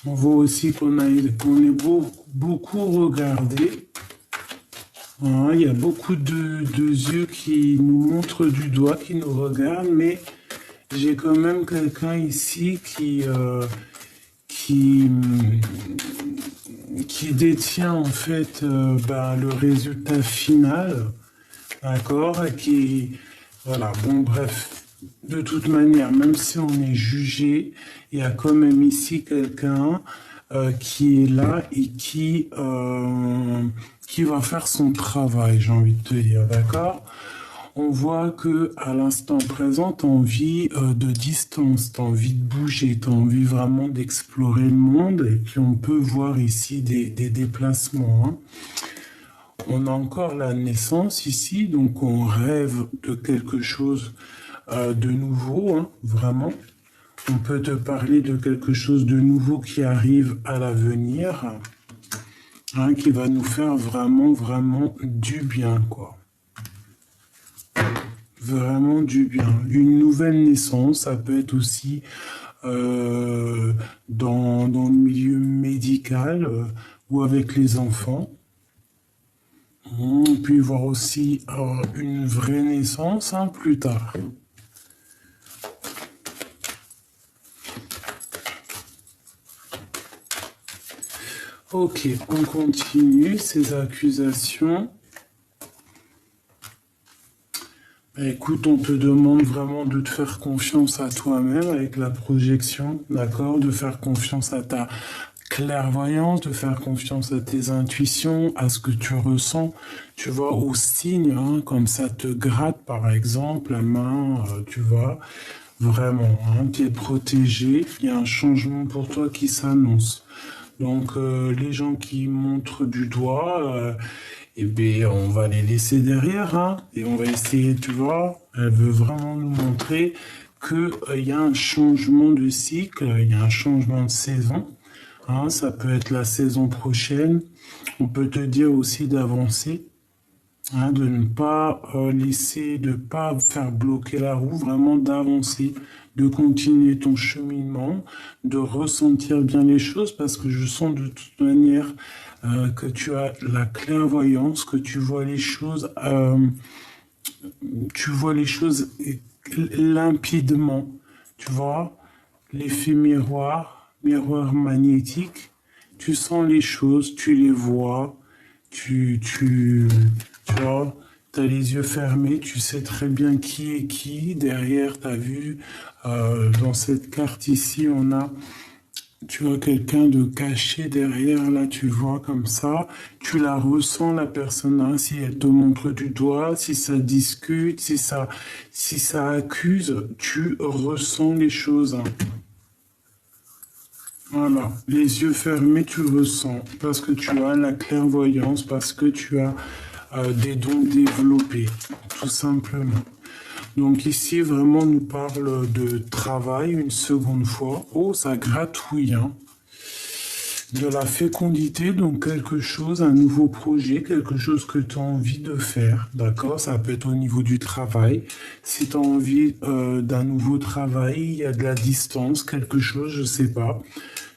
On voit aussi qu'on est beaucoup regardé. Hein, il y a beaucoup de yeux qui nous montrent du doigt, qui nous regardent, mais j'ai quand même quelqu'un ici qui, qui détient en fait le résultat final, d'accord, et qui, voilà, bon bref, de toute manière, même si on est jugé, il y a quand même ici quelqu'un qui est là et qui va faire son travail, j'ai envie de te dire, d'accord? On voit que à l'instant présent, tu as envie de distance, tu as envie de bouger, tu as envie vraiment d'explorer le monde. Et puis on peut voir ici des déplacements. Hein. On a encore la naissance ici, donc on rêve de quelque chose de nouveau, hein, vraiment. On peut te parler de quelque chose de nouveau qui arrive à l'avenir, hein, qui va nous faire vraiment, vraiment du bien, quoi. Vraiment du bien. Une nouvelle naissance, ça peut être aussi dans le milieu médical ou avec les enfants. On peut y voir aussi une vraie naissance hein, plus tard. Ok, on continue ces accusations. Écoute, on te demande vraiment de te faire confiance à toi-même avec la projection, d'accord? De faire confiance à ta clairvoyance, de faire confiance à tes intuitions, à ce que tu ressens, tu vois, aux signes, hein, comme ça te gratte par exemple la main, tu vois, vraiment, hein, tu es protégé, il y a un changement pour toi qui s'annonce. Donc les gens qui montrent du doigt, eh bien, on va les laisser derrière, hein, et on va essayer, tu vois, elle veut vraiment nous montrer que il y a un changement de cycle, il y a un changement de saison. Hein, ça peut être la saison prochaine. On peut te dire aussi d'avancer, hein, de ne pas laisser, de ne pas faire bloquer la roue, vraiment d'avancer, de continuer ton cheminement, de ressentir bien les choses, parce que je sens de toute manière que tu as la clairvoyance, que tu vois les choses limpidement, tu vois, l'effet miroir, miroir magnétique, tu sens les choses, tu les vois, tu vois, tu as les yeux fermés, tu sais très bien qui est qui. Derrière, tu as vu, dans cette carte ici, on a, tu vois, quelqu'un de caché derrière, là, tu vois, comme ça. Tu la ressens, la personne, hein, si elle te montre du doigt, si ça discute, si ça accuse, tu ressens les choses. Hein. Voilà, les yeux fermés, tu le ressens, parce que tu as la clairvoyance, parce que tu as des dons développés, tout simplement. Donc ici, vraiment, on nous parle de travail une seconde fois. Oh, ça gratouille, hein. De la fécondité, donc quelque chose, un nouveau projet, quelque chose que tu as envie de faire, d'accord? Ça peut être au niveau du travail. Si tu as envie d'un nouveau travail, il y a de la distance, quelque chose, je sais pas.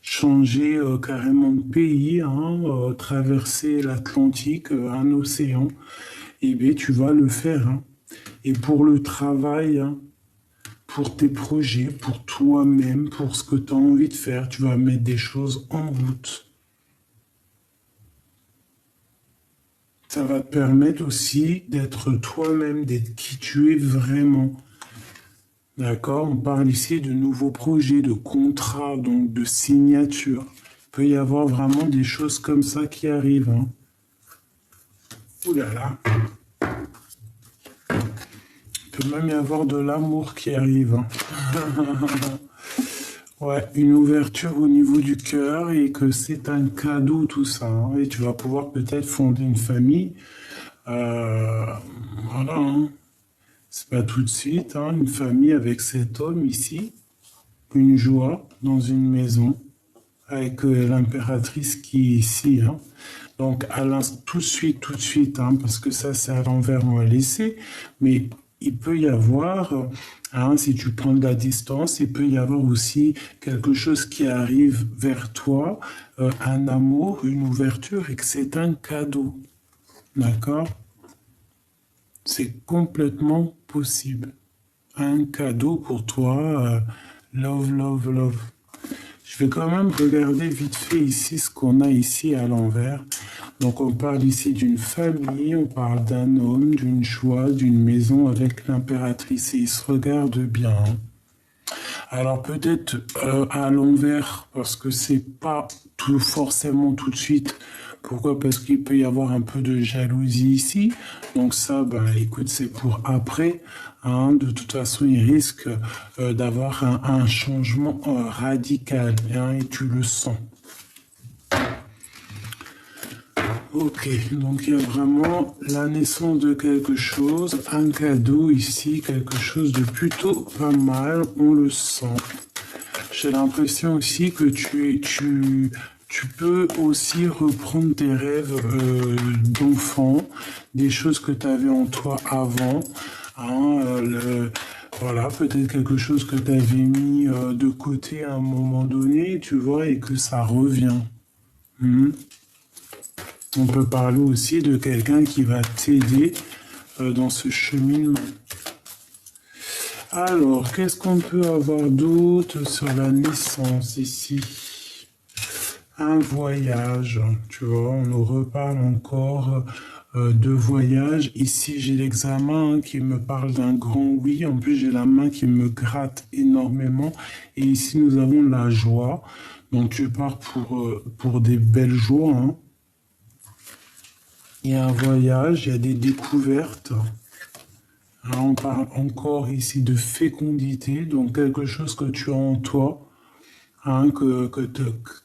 Changer carrément de pays, hein, traverser l'Atlantique, un océan, eh bien, tu vas le faire. Hein. Et pour le travail, hein, pour tes projets, pour toi-même, pour ce que tu as envie de faire, tu vas mettre des choses en route. Ça va te permettre aussi d'être toi-même, d'être qui tu es vraiment. D'accord? On parle ici de nouveaux projets, de contrats, donc de signatures. Il peut y avoir vraiment des choses comme ça qui arrivent. Hein. Ouh là là. Il peut même y avoir de l'amour qui arrive. Hein. Ouais, une ouverture au niveau du cœur et que c'est un cadeau tout ça. Hein. Et tu vas pouvoir peut-être fonder une famille. Euh, voilà. Hein. C'est pas tout de suite. Hein. Une famille avec cet homme ici. Une joie dans une maison. Avec l'impératrice qui est ici. Hein. Donc, tout de suite, hein, parce que ça, c'est à l'envers, on va laisser. Mais il peut y avoir, hein, si tu prends de la distance, il peut y avoir aussi quelque chose qui arrive vers toi, un amour, une ouverture, et que c'est un cadeau. D'accord? C'est complètement possible. Un cadeau pour toi, love, love, love. Je vais quand même regarder vite fait ici ce qu'on a ici à l'envers. Donc on parle ici d'une famille, on parle d'un homme, d'une joie, d'une maison avec l'impératrice et ils se regardent bien. Hein. Alors peut-être à l'envers parce que c'est pas tout forcément tout de suite. Pourquoi? Parce qu'il peut y avoir un peu de jalousie ici. Donc ça, ben écoute, c'est pour après. Hein. De toute façon, il risque d'avoir un changement radical hein, et tu le sens. Ok, donc il y a vraiment la naissance de quelque chose, un cadeau ici, quelque chose de plutôt pas mal, on le sent. J'ai l'impression aussi que tu peux aussi reprendre tes rêves d'enfant, des choses que tu avais en toi avant. Hein, voilà, peut-être quelque chose que tu avais mis de côté à un moment donné, tu vois, et que ça revient. On peut parler aussi de quelqu'un qui va t'aider dans ce cheminement. Alors, qu'est-ce qu'on peut avoir d'autre sur la naissance ici? Un voyage, tu vois, on nous reparle encore de voyage. Ici, j'ai l'examen qui me parle d'un grand oui. En plus, j'ai la main qui me gratte énormément. Et ici, nous avons la joie. Donc, tu pars pour des belles joies. Hein. Il y a un voyage, il y a des découvertes. Alors, on parle encore ici de fécondité, donc quelque chose que tu as en toi, hein,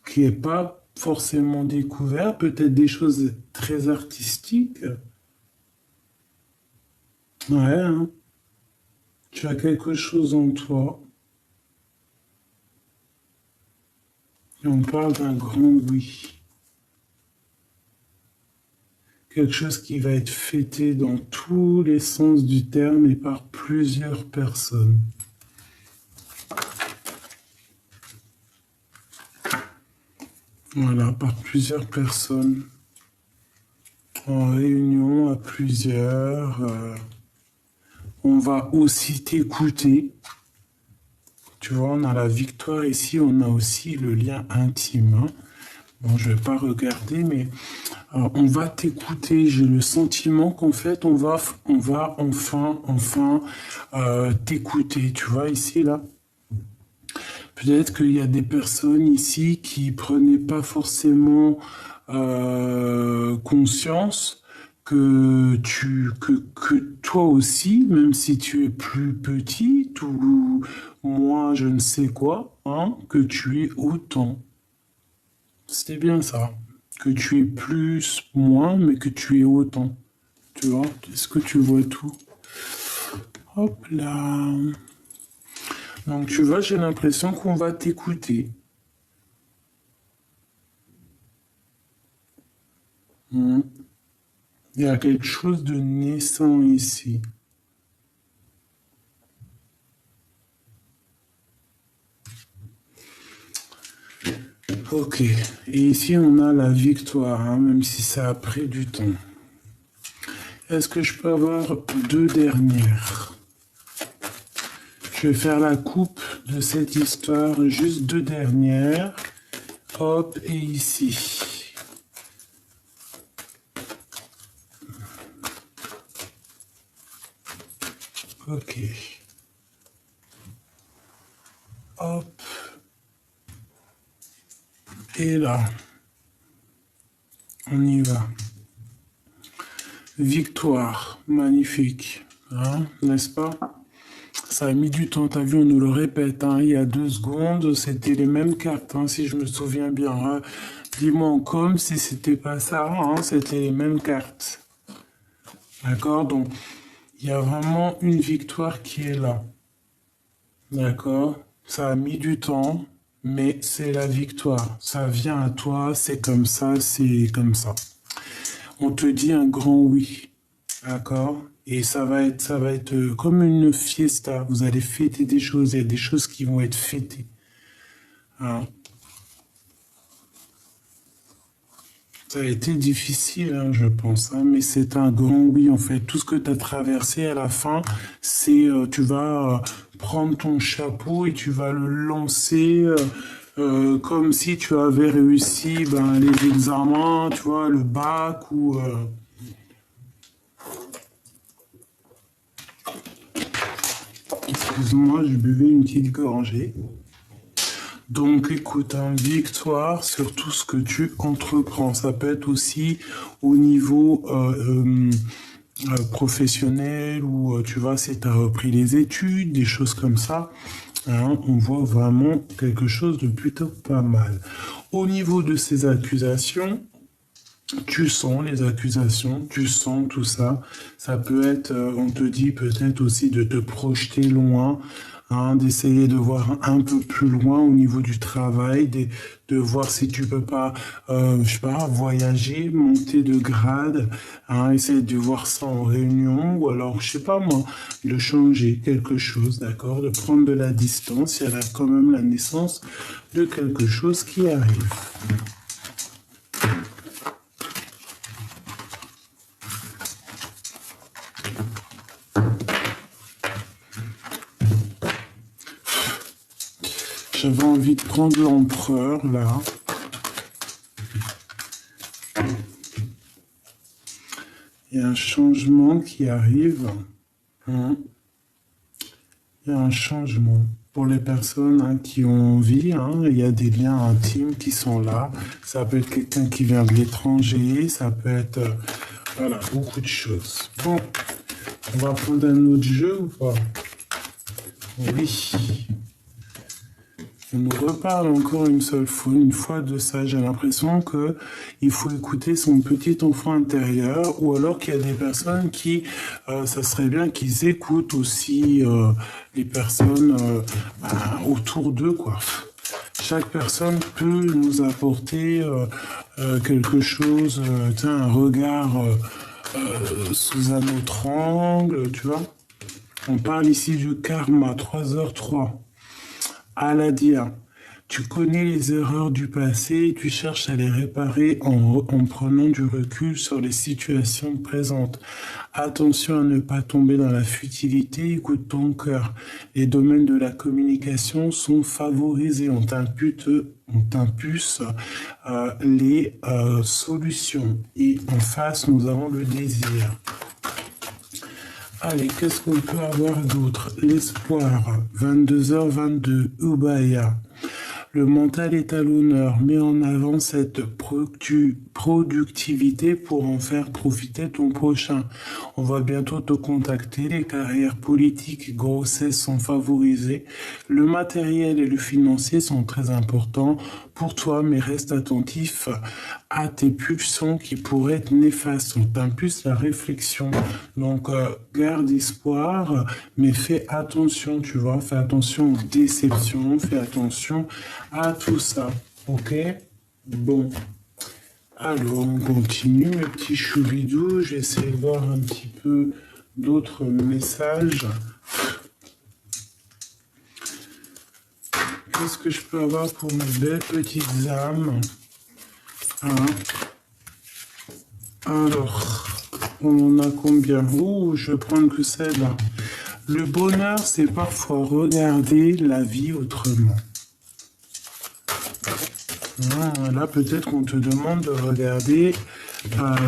qui n'est pas forcément découvert, peut-être des choses très artistiques. Ouais, hein. Tu as quelque chose en toi. Et on parle d'un grand oui. Quelque chose qui va être fêté dans tous les sens du terme et par plusieurs personnes. Voilà, par plusieurs personnes. En réunion à plusieurs. On va aussi t'écouter. Tu vois, on a la victoire ici, on a aussi le lien intime. Hein. Bon, je vais pas regarder, mais on va t'écouter. J'ai le sentiment qu'en fait, on va enfin t'écouter. Tu vois, ici, là. Peut-être qu'il y a des personnes ici qui prenaient pas forcément conscience que toi aussi, même si tu es plus petit ou moins je ne sais quoi, hein, que tu es autant. C'est bien ça. Que tu es plus, moins, mais que tu es autant. Tu vois? Est-ce que tu vois tout? Hop là. Donc tu vois, j'ai l'impression qu'on va t'écouter. Il y a quelque chose de naissant ici. Ok. Et ici, on a la victoire, hein, même si ça a pris du temps. Est-ce que je peux avoir deux dernières? Je vais faire la coupe de cette histoire, juste deux dernières. Hop, et ici. Ok. Hop. Et là. On y va. Victoire. Magnifique. Hein, n'est-ce pas? Ça a mis du temps, t'as vu, on nous le répète, hein, il y a 2 secondes, c'était les mêmes cartes, hein, si je me souviens bien. Hein. Dis-moi en com si c'était pas ça, hein, c'était les mêmes cartes. D'accord? Donc, il y a vraiment une victoire qui est là. D'accord? Ça a mis du temps, mais c'est la victoire. Ça vient à toi, c'est comme ça, c'est comme ça. On te dit un grand oui. D'accord? Et ça va être comme une fiesta. Vous allez fêter des choses. Il y a des choses qui vont être fêtées. Hein. Ça a été difficile, hein, je pense, hein, mais c'est un grand oui, en fait. Tout ce que tu as traversé à la fin, c'est tu vas prendre ton chapeau et tu vas le lancer comme si tu avais réussi ben, les examens, tu vois, le bac ou... Excuse-moi, je buvais une petite gorgée. Donc écoute, hein, victoire sur tout ce que tu entreprends. Ça peut être aussi au niveau professionnel ou tu vois, si tu as repris les études, des choses comme ça. Hein, on voit vraiment quelque chose de plutôt pas mal. Au niveau de ces accusations, tu sens les accusations, tu sens tout ça. Ça peut être, on te dit peut-être aussi de te projeter loin, hein, d'essayer de voir un peu plus loin au niveau du travail, de voir si tu peux pas, je sais pas, voyager, monter de grade, hein, essayer de voir ça en réunion, ou alors, je sais pas moi, de changer quelque chose, d'accord, de prendre de la distance. Il y a là quand même la naissance de quelque chose qui arrive. J'avais envie de prendre l'empereur, là. Il y a un changement qui arrive. Hein. Il y a un changement. Pour les personnes hein, qui ont envie, hein, il y a des liens intimes qui sont là. Ça peut être quelqu'un qui vient de l'étranger, ça peut être... voilà, beaucoup de choses. Bon, on va prendre un autre jeu ou pas? Oui. On nous reparle encore une fois de ça. J'ai l'impression que il faut écouter son petit enfant intérieur, ou alors qu'il y a des personnes qui, ça serait bien qu'ils écoutent aussi les personnes autour d'eux, quoi. Chaque personne peut nous apporter quelque chose, un regard sous un autre angle, tu vois. On parle ici du karma, 3h03. Aladia, tu connais les erreurs du passé et tu cherches à les réparer en prenant du recul sur les situations présentes. Attention à ne pas tomber dans la futilité, écoute ton cœur. Les domaines de la communication sont favorisés, on t'impulse les solutions. Et en face, nous avons le désir. Allez, qu'est-ce qu'on peut avoir d'autre? L'espoir, 22h22, Ubaya. Le mental est à l'honneur, mets en avant cette productivité pour en faire profiter ton prochain. On va bientôt te contacter, les carrières politiques et grossesses sont favorisées. Le matériel et le financier sont très importants pour toi, mais reste attentif à tes pulsions qui pourraient être néfastes. On t'impulse la réflexion. Donc, garde espoir, mais fais attention, tu vois, fais attention aux déceptions, fais attention à tout ça. Ok? Bon. Alors, on continue, mes petits choubidous. Je vais essayer de voir un petit peu d'autres messages. Qu'est-ce que je peux avoir pour mes belles petites âmes? Hein? Alors, on en a combien? Ouh, je vais prendre que celle-là. Le bonheur, c'est parfois regarder la vie autrement. Là, peut-être qu'on te demande de regarder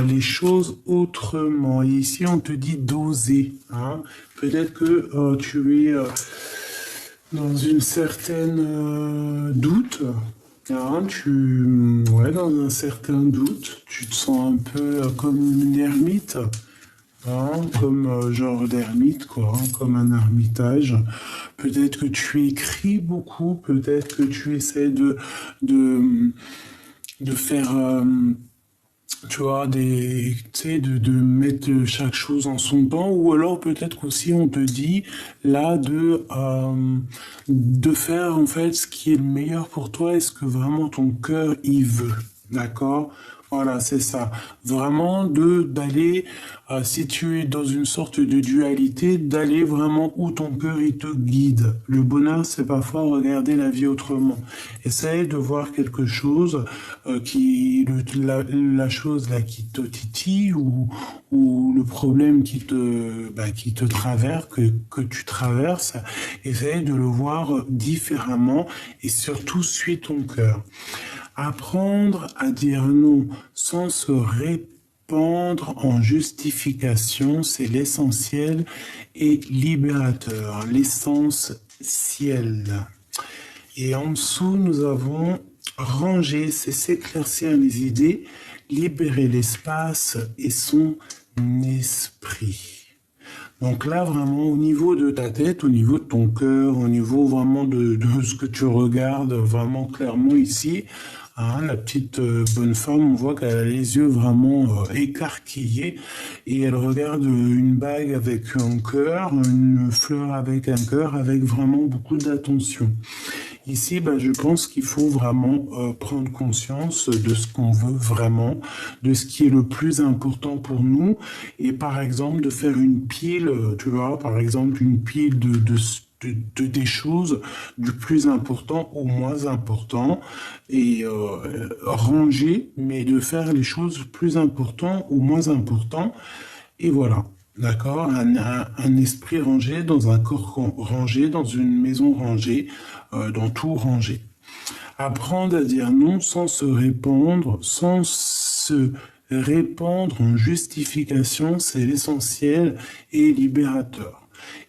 les choses autrement. Et ici, on te dit d'oser. Hein. Peut-être que tu es dans une certaine doute. Hein, dans un certain doute. Tu te sens un peu comme une ermite. Hein, comme genre d'ermite, quoi, hein, comme un ermitage. Peut-être que tu écris beaucoup, peut-être que tu essaies de faire, tu vois, de mettre chaque chose en son temps, ou alors peut-être qu'aussi on te dit là de faire en fait ce qui est le meilleur pour toi et ce que vraiment ton cœur y veut. D'accord? Voilà, c'est ça. Vraiment d'aller, si tu es dans une sorte de dualité, d'aller vraiment où ton cœur il te guide. Le bonheur, c'est parfois regarder la vie autrement. Essaye de voir quelque chose la chose là qui te titille ou le problème qui te traverse, que tu traverses. Essaye de le voir différemment et surtout suis ton cœur. Apprendre à dire non sans se répandre en justification, c'est l'essentiel et libérateur, l'essentiel. Et en dessous, nous avons ranger, c'est s'éclaircir les idées, libérer l'espace et son esprit. Donc là, vraiment, au niveau de ta tête, au niveau de ton cœur, au niveau vraiment de ce que tu regardes vraiment clairement ici, hein, la petite bonne femme, on voit qu'elle a les yeux vraiment écarquillés et elle regarde une bague avec un cœur, une fleur avec un cœur, avec vraiment beaucoup d'attention. Ici, je pense qu'il faut vraiment prendre conscience de ce qu'on veut vraiment, de ce qui est le plus important pour nous, et par exemple de faire une pile, tu vois, par exemple une pile des choses du plus important au moins important, et ranger, mais de faire les choses plus importantes au moins important, et voilà. D'accord, un esprit rangé, dans un corps rangé, dans une maison rangée, dans tout rangé. Apprendre à dire non sans se répandre en justification, c'est l'essentiel et libérateur.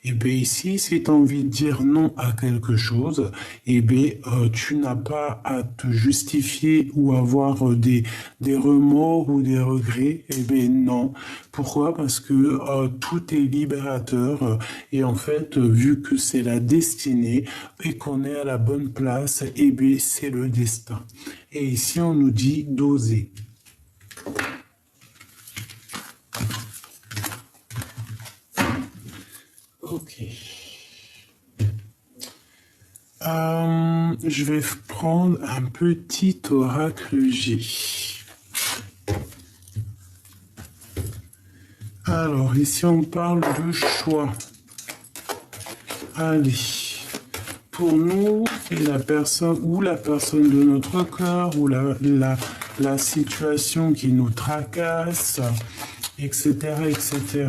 Et bien ici, si tu as envie de dire non à quelque chose, et bien tu n'as pas à te justifier ou avoir des remords ou des regrets. Et bien non. Pourquoi? Parce que tout est libérateur et en fait, vu que c'est la destinée et qu'on est à la bonne place, et bien c'est le destin. Et ici, on nous dit d'oser. Ok. Je vais prendre un petit oracle G. Alors, ici, on parle de choix. Allez. Pour nous, la personne de notre cœur, ou la situation qui nous tracasse, etc., etc.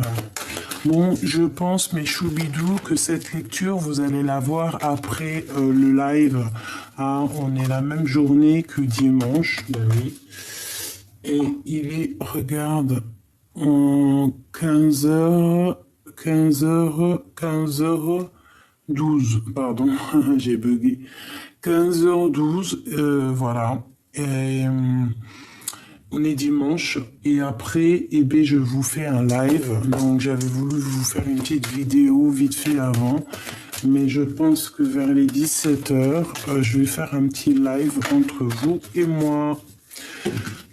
Bon, je pense, mes choubidous, que cette lecture, vous allez la voir après le live. Hein, on est la même journée que dimanche, oui. Et il est, regarde, en 15h, 12, pardon, j'ai bugué. 15h12, voilà. Et, on est dimanche et après, je vous fais un live. Donc, j'avais voulu vous faire une petite vidéo vite fait avant. Mais je pense que vers les 17h, je vais faire un petit live entre vous et moi.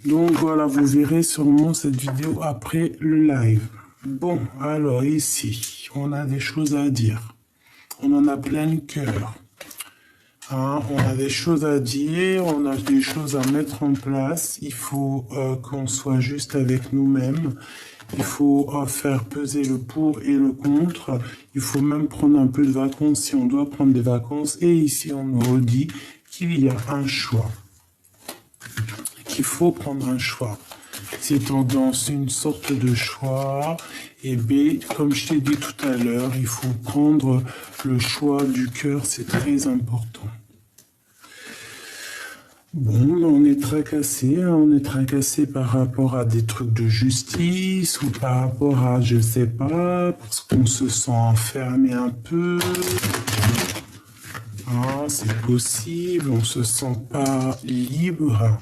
Donc, voilà, vous verrez sûrement cette vidéo après le live. Bon, alors ici, on a des choses à dire. On en a plein le cœur. Hein, on a des choses à dire, on a des choses à mettre en place. Il faut qu'on soit juste avec nous-mêmes. Il faut faire peser le pour et le contre. Il faut même prendre un peu de vacances si on doit prendre des vacances. Et ici, on nous redit qu'il y a un choix. Qu'il faut prendre un choix. C'est dans une sorte de choix. Et B, comme je t'ai dit tout à l'heure, il faut prendre le choix du cœur, c'est très important. Bon, on est tracassé, hein, on est tracassé par rapport à des trucs de justice ou par rapport à, je sais pas, parce qu'on se sent enfermé un peu. Ah, c'est possible, on se sent pas libre.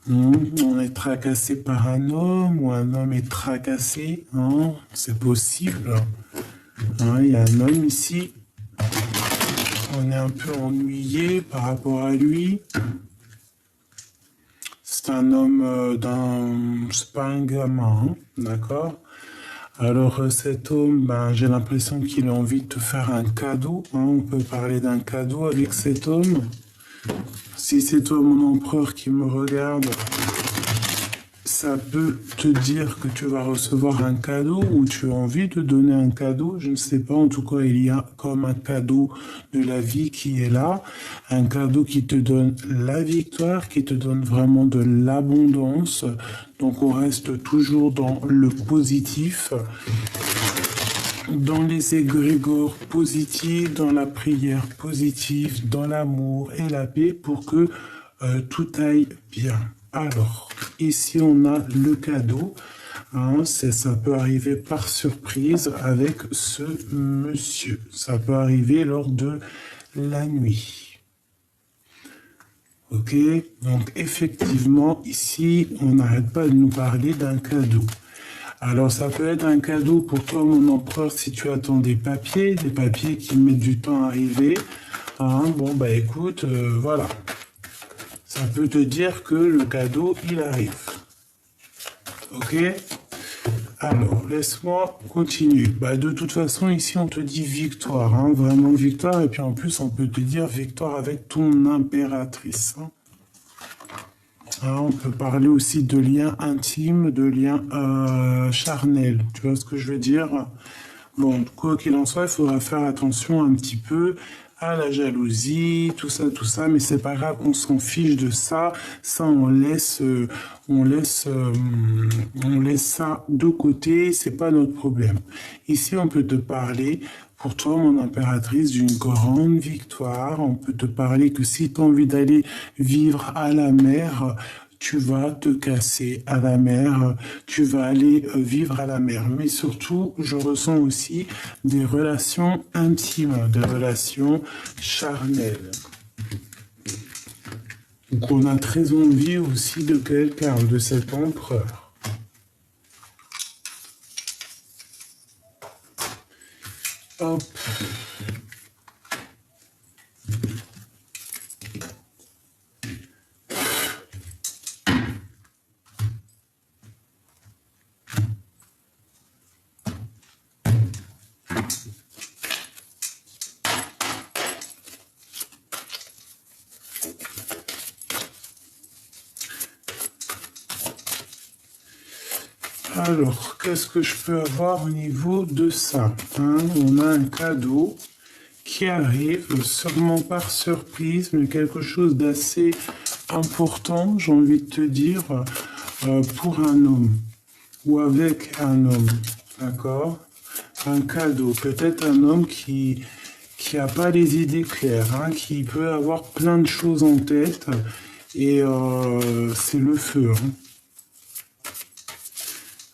On est tracassé par un homme ou un homme est tracassé, hein, c'est possible. Hein, il y a un homme ici. On est un peu ennuyé par rapport à lui. C'est un homme c'est pas un gamin, hein, d'accord? Alors cet homme, j'ai l'impression qu'il a envie de te faire un cadeau. Hein, on peut parler d'un cadeau avec cet homme. si c'est toi mon empereur qui me regarde, ça peut te dire que tu vas recevoir un cadeau ou tu as envie de donner un cadeau. Je ne sais pas, en tout cas, il y a comme un cadeau de la vie qui est là, un cadeau qui te donne la victoire, qui te donne vraiment de l'abondance. Donc on reste toujours dans le positif, dans les égrégores positifs, dans la prière positive, dans l'amour et la paix pour que tout aille bien. Alors, ici on a le cadeau. Hein, ça peut arriver par surprise avec ce monsieur. Ça peut arriver lors de la nuit. Ok, donc effectivement, ici, on n'arrête pas de nous parler d'un cadeau. Alors, ça peut être un cadeau pour toi, mon empereur, si tu attends des papiers qui mettent du temps à arriver. Hein, bon, bah écoute, voilà. Ça peut te dire que le cadeau, il arrive. Ok? Alors, laisse-moi continuer. Bah, de toute façon, ici, on te dit victoire. Hein, vraiment victoire. Et puis, en plus, on peut te dire victoire avec ton impératrice. Hein. Hein, on peut parler aussi de liens intimes, de liens charnels. Tu vois ce que je veux dire? Bon, quoi qu'il en soit, il faudra faire attention un petit peu à la jalousie, tout ça, mais c'est pas grave, on s'en fiche de ça, ça on laisse ça de côté, c'est pas notre problème. Ici, on peut te parler, pour toi, mon impératrice, d'une grande victoire. On peut te parler que si tu as envie d'aller vivre à la mer, tu vas te casser à la mer, tu vas aller vivre à la mer. Mais surtout, je ressens aussi des relations intimes, des relations charnelles. Donc on a très envie aussi de quelqu'un, de cet empereur. Hop. Alors, qu'est-ce que je peux avoir au niveau de ça, hein? On a un cadeau qui arrive, sûrement par surprise, mais quelque chose d'assez important, j'ai envie de te dire, pour un homme ou avec un homme, d'accord? Un cadeau, peut-être un homme qui a pas les idées claires, hein, qui peut avoir plein de choses en tête, et c'est le feu, hein.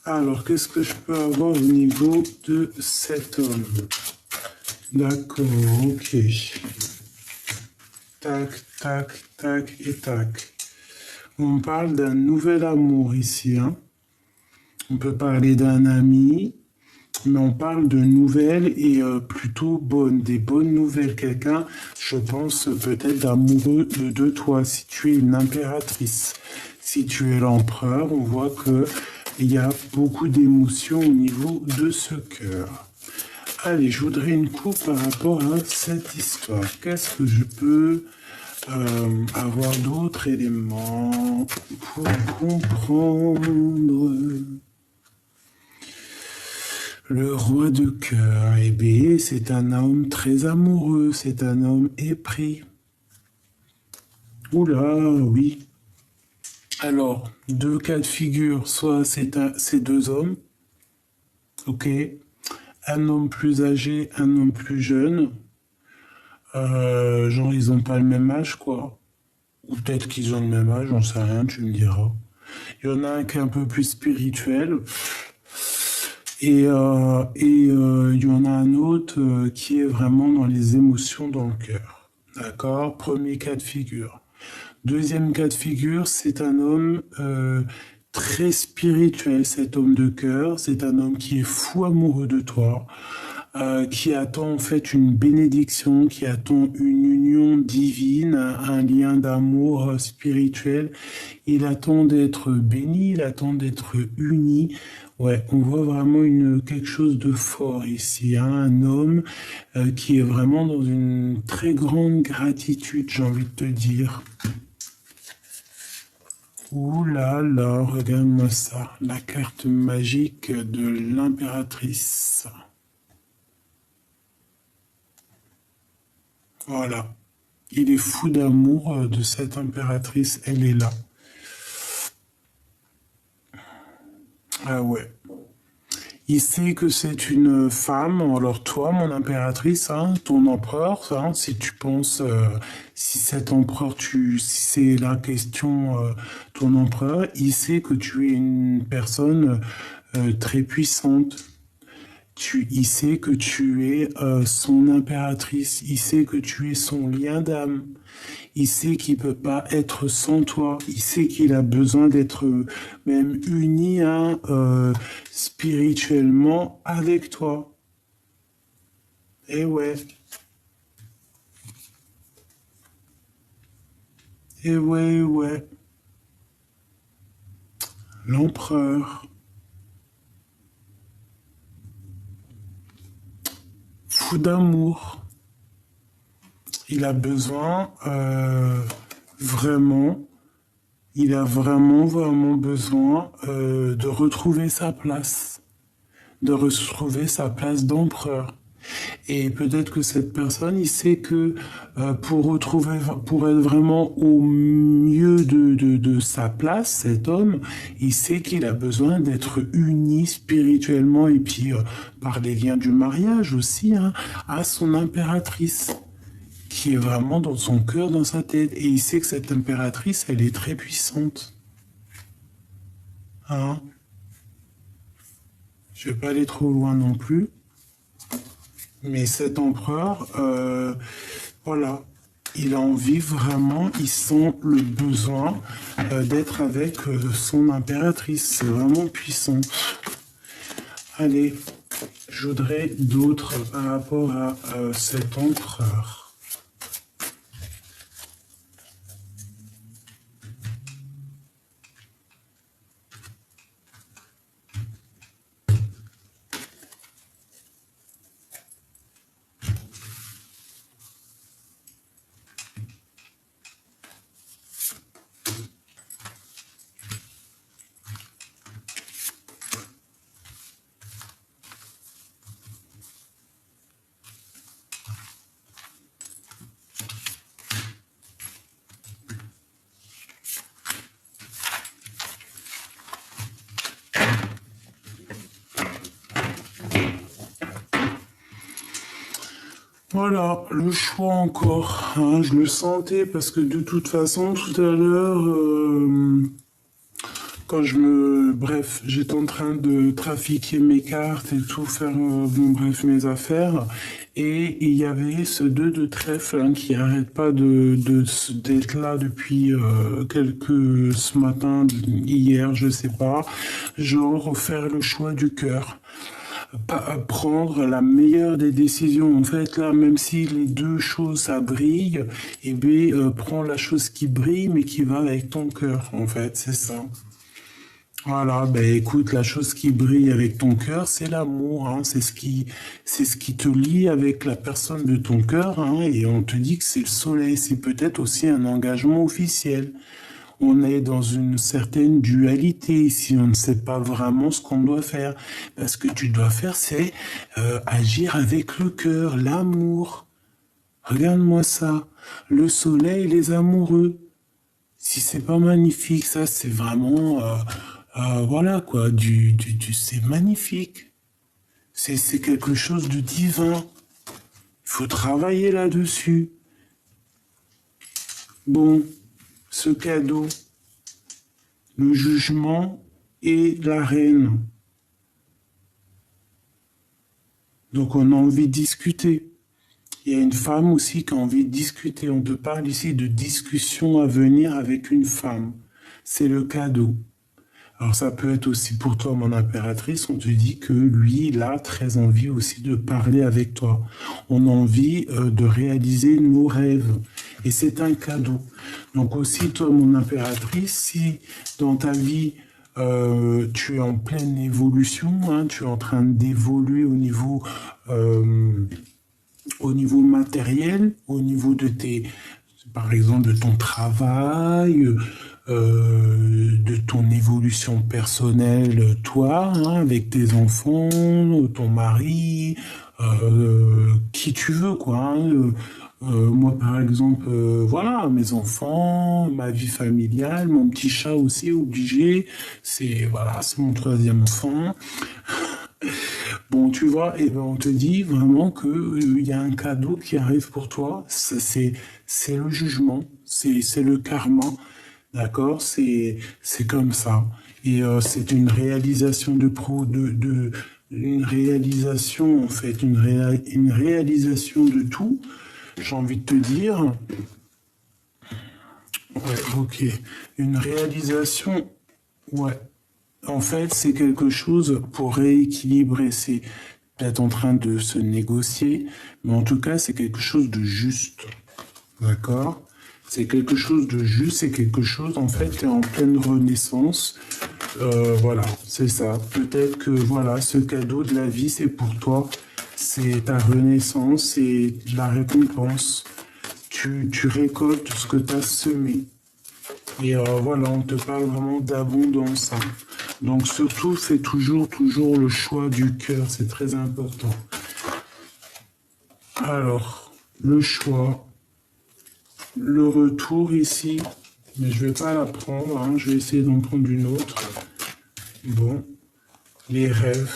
Alors, qu'est-ce que je peux avoir au niveau de cet homme? D'accord, ok. Tac, tac, tac et tac. On parle d'un nouvel amour ici, hein. On peut parler d'un ami, mais on parle de nouvelles et plutôt bonnes, des bonnes nouvelles. Quelqu'un, je pense, peut-être d'amoureux de toi, si tu es une impératrice. Si tu es l'empereur, on voit que il y a beaucoup d'émotions au niveau de ce cœur. Allez, je voudrais une coupe par rapport à cette histoire. Qu'est-ce que je peux avoir d'autres éléments pour comprendre? Le roi de cœur, eh bien, c'est un homme très amoureux, c'est un homme épris. Oula, oui. Alors, deux cas de figure, soit c'est deux hommes, ok, un homme plus âgé, un homme plus jeune, genre ils n'ont pas le même âge, quoi, ou peut-être qu'ils ont le même âge, j'en sais rien, tu me diras. Il y en a un qui est un peu plus spirituel, et il y en a un autre qui est vraiment dans les émotions, dans le cœur, d'accord? Premier cas de figure. Deuxième cas de figure, c'est un homme très spirituel, cet homme de cœur. C'est un homme qui est fou amoureux de toi. qui attend en fait une bénédiction, qui attend une union divine, un lien d'amour spirituel. Il attend d'être béni, il attend d'être uni. Ouais, on voit vraiment quelque chose de fort ici, hein, un homme qui est vraiment dans une très grande gratitude, j'ai envie de te dire. Ouh là là, regarde-moi ça, la carte magique de l'impératrice. Voilà, il est fou d'amour de cette impératrice, elle est là. Ah ouais. Il sait que c'est une femme, alors toi, mon impératrice, hein, ton empereur, hein, si tu penses, si cet empereur, si c'est la question, ton empereur, il sait que tu es une personne très puissante. Il sait que tu es son impératrice, il sait que tu es son lien d'âme, il sait qu'il peut pas être sans toi, il sait qu'il a besoin d'être même uni, hein, spirituellement avec toi. Et ouais, et ouais, ouais. L'empereur, fou d'amour, il a besoin vraiment. Il a vraiment, vraiment besoin de retrouver sa place, de retrouver sa place d'empereur. Et peut-être que cette personne, il sait que pour être vraiment au mieux de sa place, cet homme, il sait qu'il a besoin d'être uni spirituellement et puis par les liens du mariage aussi, hein, à son impératrice, qui est vraiment dans son cœur, dans sa tête. Et il sait que cette impératrice, elle est très puissante. Hein? Je vais pas aller trop loin non plus. Mais cet empereur, voilà, il a envie vraiment, il sent le besoin d'être avec son impératrice. C'est vraiment puissant. Allez, je voudrais d'autres par rapport à cet empereur. Voilà, le choix encore, hein, je le sentais parce que de toute façon, tout à l'heure, bref, j'étais en train de trafiquer mes cartes et tout, faire, bon, bref, mes affaires, et il y avait ce 2 de trèfle hein, qui arrête pas d'être là depuis ce matin, hier, je sais pas, genre faire le choix du cœur. Prendre la meilleure des décisions. En fait, là, même si les deux choses, ça brille, eh bien, prends la chose qui brille, mais qui va avec ton cœur, en fait, c'est ça. Voilà, ben écoute, la chose qui brille avec ton cœur, c'est l'amour, hein, c'est ce qui te lie avec la personne de ton cœur, hein, et on te dit que c'est le soleil, c'est peut-être aussi un engagement officiel. On est dans une certaine dualité ici, on ne sait pas vraiment ce qu'on doit faire. Parce que tu dois faire, c'est agir avec le cœur, l'amour. Regarde-moi ça, le soleil, les amoureux. Si c'est pas magnifique, ça c'est vraiment, voilà quoi, c'est magnifique. C'est quelque chose de divin. Il faut travailler là-dessus. Bon, ce cadeau, le jugement et la reine. Donc on a envie de discuter. Il y a une femme aussi qui a envie de discuter. On te parle ici de discussion à venir avec une femme. C'est le cadeau. Alors ça peut être aussi pour toi, mon impératrice, on te dit que lui, il a très envie aussi de parler avec toi. On a envie de réaliser nos rêves. Et c'est un cadeau. Donc aussi, toi, mon impératrice, si dans ta vie, tu es en pleine évolution, hein, tu es en train d'évoluer au niveau matériel, au niveau de tes, par exemple, de ton travail, de ton évolution personnelle, toi, hein, avec tes enfants, ton mari, qui tu veux, quoi. Hein, moi, par exemple, voilà, mes enfants, ma vie familiale, mon petit chat aussi, obligé. C'est, voilà, c'est mon troisième enfant. Bon, tu vois, et ben on te dit vraiment que il y a un cadeau qui arrive pour toi. C'est le jugement, c'est le karma, d'accord? C'est comme ça. Et c'est une réalisation une réalisation en fait, une réalisation de tout. J'ai envie de te dire, ouais, ok, une réalisation, ouais. En fait, c'est quelque chose pour rééquilibrer. C'est peut-être en train de se négocier, mais en tout cas, c'est quelque chose de juste. D'accord? C'est quelque chose de juste, c'est quelque chose, en fait, qui est en pleine renaissance. Voilà, c'est ça. Peut-être que, voilà, ce cadeau de la vie, c'est pour toi. C'est ta renaissance, c'est la récompense. Tu récoltes ce que tu as semé. Et voilà, on te parle vraiment d'abondance, hein. Donc surtout, fais toujours le choix du cœur, c'est très important. Alors, le choix, le retour ici, mais je vais pas la prendre, hein, je vais essayer d'en prendre une autre. Bon, les rêves.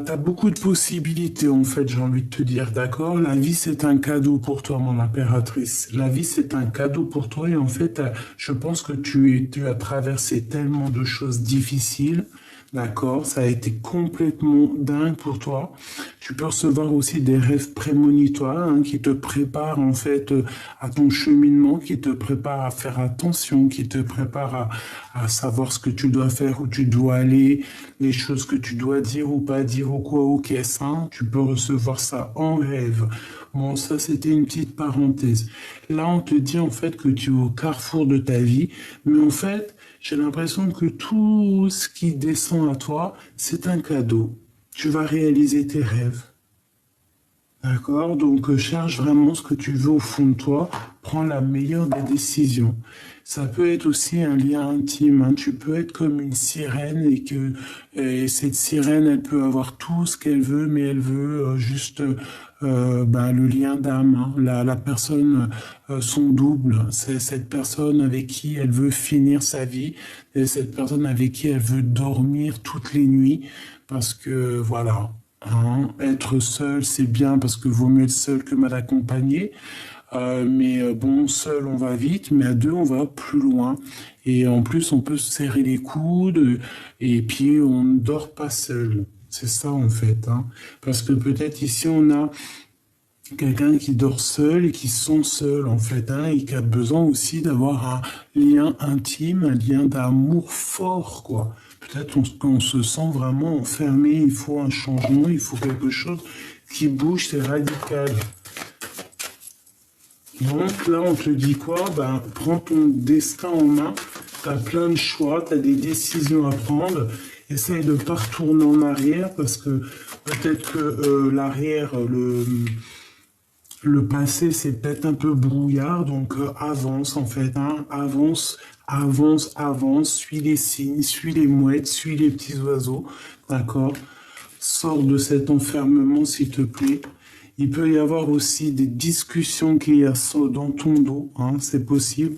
T'as beaucoup de possibilités en fait, j'ai envie de te dire, d'accord? La vie c'est un cadeau pour toi, mon impératrice. La vie c'est un cadeau pour toi et en fait, je pense que tu as traversé tellement de choses difficiles, d'accord? Ça a été complètement dingue pour toi. Tu peux recevoir aussi des rêves prémonitoires hein, qui te préparent en fait à ton cheminement, qui te préparent à faire attention, qui te préparent à savoir ce que tu dois faire, où tu dois aller, les choses que tu dois dire ou pas dire ou quoi ou qu'est-ce, hein. Tu peux recevoir ça en rêve. Bon, ça c'était une petite parenthèse. Là, on te dit en fait que tu es au carrefour de ta vie, mais en fait, j'ai l'impression que tout ce qui descend à toi, c'est un cadeau. Tu vas réaliser tes rêves. D'accord? Donc, cherche vraiment ce que tu veux au fond de toi. Prends la meilleure des décisions. Ça peut être aussi un lien intime, hein. Tu peux être comme une sirène et cette sirène, elle peut avoir tout ce qu'elle veut, mais elle veut juste ben, le lien d'âme, hein. La personne, son double. C'est cette personne avec qui elle veut finir sa vie. Et cette personne avec qui elle veut dormir toutes les nuits. Parce que, voilà. Hein, être seul, c'est bien parce que vaut mieux être seul que mal accompagné. Mais bon, seul, on va vite, mais à deux, on va plus loin. Et en plus, on peut se serrer les coudes et puis on ne dort pas seul. C'est ça, en fait. Hein. Parce que peut-être ici, on a quelqu'un qui dort seul et qui se sent seul, en fait, hein, et qui a besoin aussi d'avoir un lien intime, un lien d'amour fort, quoi. Peut-être qu'on se sent vraiment enfermé, il faut un changement, il faut quelque chose qui bouge, c'est radical. Donc là, on te dit quoi? Ben, prends ton destin en main, tu as plein de choix, tu as des décisions à prendre, essaye de ne pas retourner en arrière parce que peut-être que l'arrière, le passé, c'est peut-être un peu brouillard, donc avance en fait, hein, avance, avance, avance, suis les signes, suis les mouettes, suis les petits oiseaux, d'accord? Sors de cet enfermement, s'il te plaît. Il peut y avoir aussi des discussions qu'il y a dans ton dos, hein, c'est possible,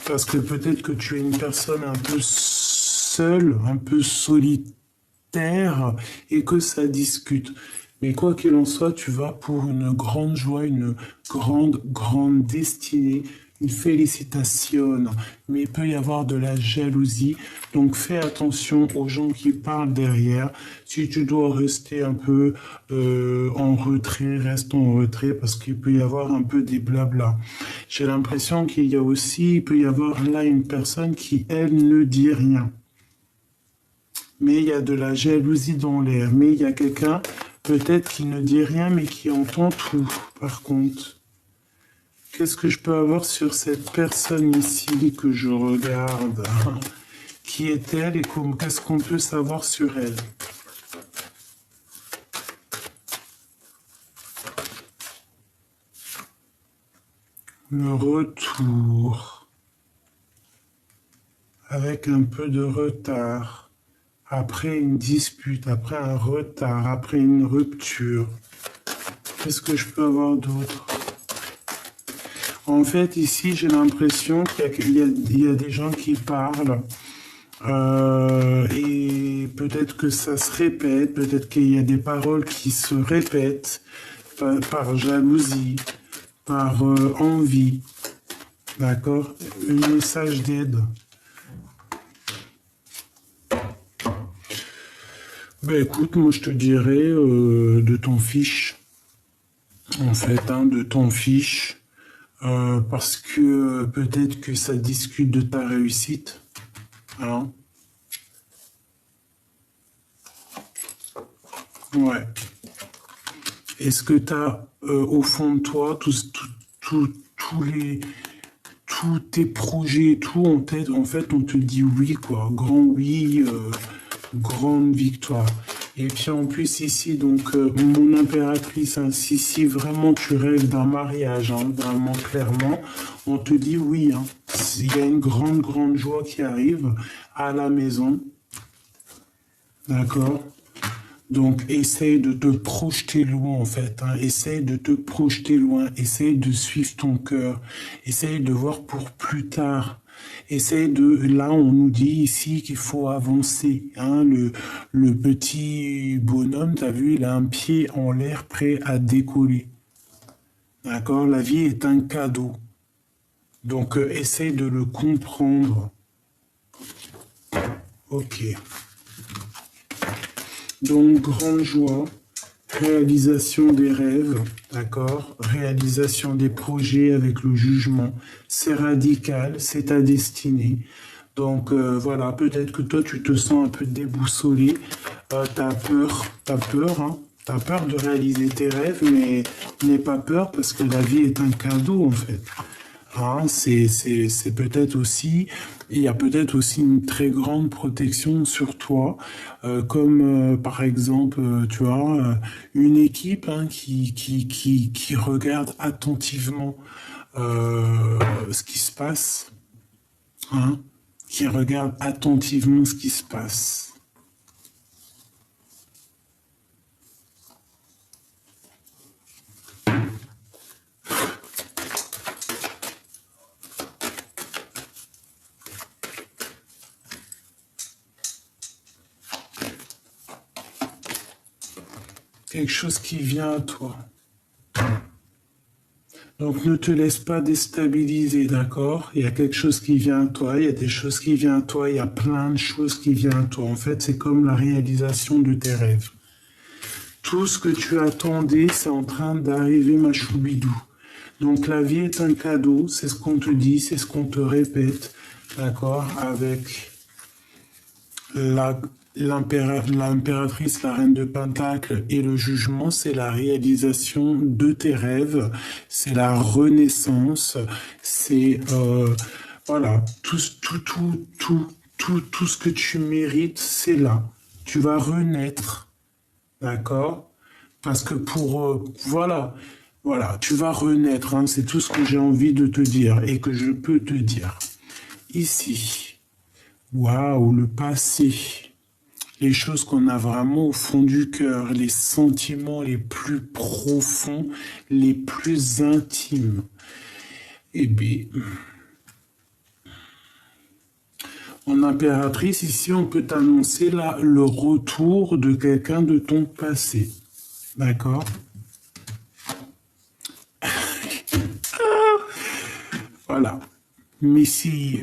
parce que peut-être que tu es une personne un peu seule, un peu solitaire, et que ça discute. Mais quoi qu'il en soit, tu vas pour une grande joie, une grande, grande destinée, une félicitation, mais il peut y avoir de la jalousie. Donc fais attention aux gens qui parlent derrière. Si tu dois rester un peu en retrait, reste en retrait parce qu'il peut y avoir un peu des blabla. J'ai l'impression qu'il y a aussi, il peut y avoir là une personne qui, elle, ne dit rien. Mais il y a de la jalousie dans l'air. Mais il y a quelqu'un, peut-être qui ne dit rien, mais qui entend tout, par contre. Qu'est-ce que je peux avoir sur cette personne ici que je regarde? Qui est-elle et qu'est-ce qu'on peut savoir sur elle? Le retour. Avec un peu de retard. Après une dispute, après un retard, après une rupture. Qu'est-ce que je peux avoir d'autre? En fait, ici, j'ai l'impression qu'il y a des gens qui parlent et peut-être que ça se répète, peut-être qu'il y a des paroles qui se répètent par jalousie, par envie, d'accord? Un message d'aide. Ben écoute, moi je te dirais de ton fiche, en fait, hein, de ton fiche. Parce que peut-être que ça discute de ta réussite. Hein? Ouais. Est-ce que tu as au fond de toi tous tes projets, tout en tête, en fait, on te dit oui, quoi. Grand oui, grande victoire. Et puis en plus ici, donc mon impératrice, hein, si vraiment tu rêves d'un mariage, hein, vraiment clairement, on te dit oui. Hein. Il y a une grande joie qui arrive à la maison. D'accord? Donc essaye de te projeter loin en fait. Hein. Essaye de te projeter loin. Essaye de suivre ton cœur. Essaye de voir pour plus tard. Essaye de... Là, on nous dit ici qu'il faut avancer. Hein. Le petit bonhomme, t'as vu, il a un pied en l'air prêt à décoller. D'accord? La vie est un cadeau. Donc, essaye de le comprendre. Ok. Donc, grande joie. Réalisation des rêves, d'accord? Réalisation des projets avec le jugement. C'est radical, c'est ta destinée. Donc voilà, peut-être que toi tu te sens un peu déboussolé. T'as peur, hein? T'as peur de réaliser tes rêves, mais n'aie pas peur parce que la vie est un cadeau en fait. Hein, c'est peut-être aussi, il y a peut-être aussi une très grande protection sur toi, comme par exemple, tu vois, une équipe hein, qui regarde attentivement ce qui se passe, hein, qui regarde attentivement ce qui se passe. Quelque chose qui vient à toi. Donc ne te laisse pas déstabiliser, d'accord? Il y a quelque chose qui vient à toi, il y a des choses qui viennent à toi, il y a plein de choses qui viennent à toi. En fait, c'est comme la réalisation de tes rêves. Tout ce que tu attendais, c'est en train d'arriver, ma choubidou. Donc la vie est un cadeau, c'est ce qu'on te dit, c'est ce qu'on te répète, d'accord? Avec l'impératrice, la reine de Pentacle et le jugement, c'est la réalisation de tes rêves, c'est la renaissance, c'est voilà, tout ce que tu mérites, c'est là. Tu vas renaître, d'accord? Parce que voilà, tu vas renaître, hein, c'est tout ce que j'ai envie de te dire et que je peux te dire. Ici, waouh, le passé. Les choses qu'on a vraiment au fond du cœur, les sentiments les plus profonds, les plus intimes. Eh bien, en impératrice, ici, on peut t'annoncer là le retour de quelqu'un de ton passé. D'accord? Voilà. Mais si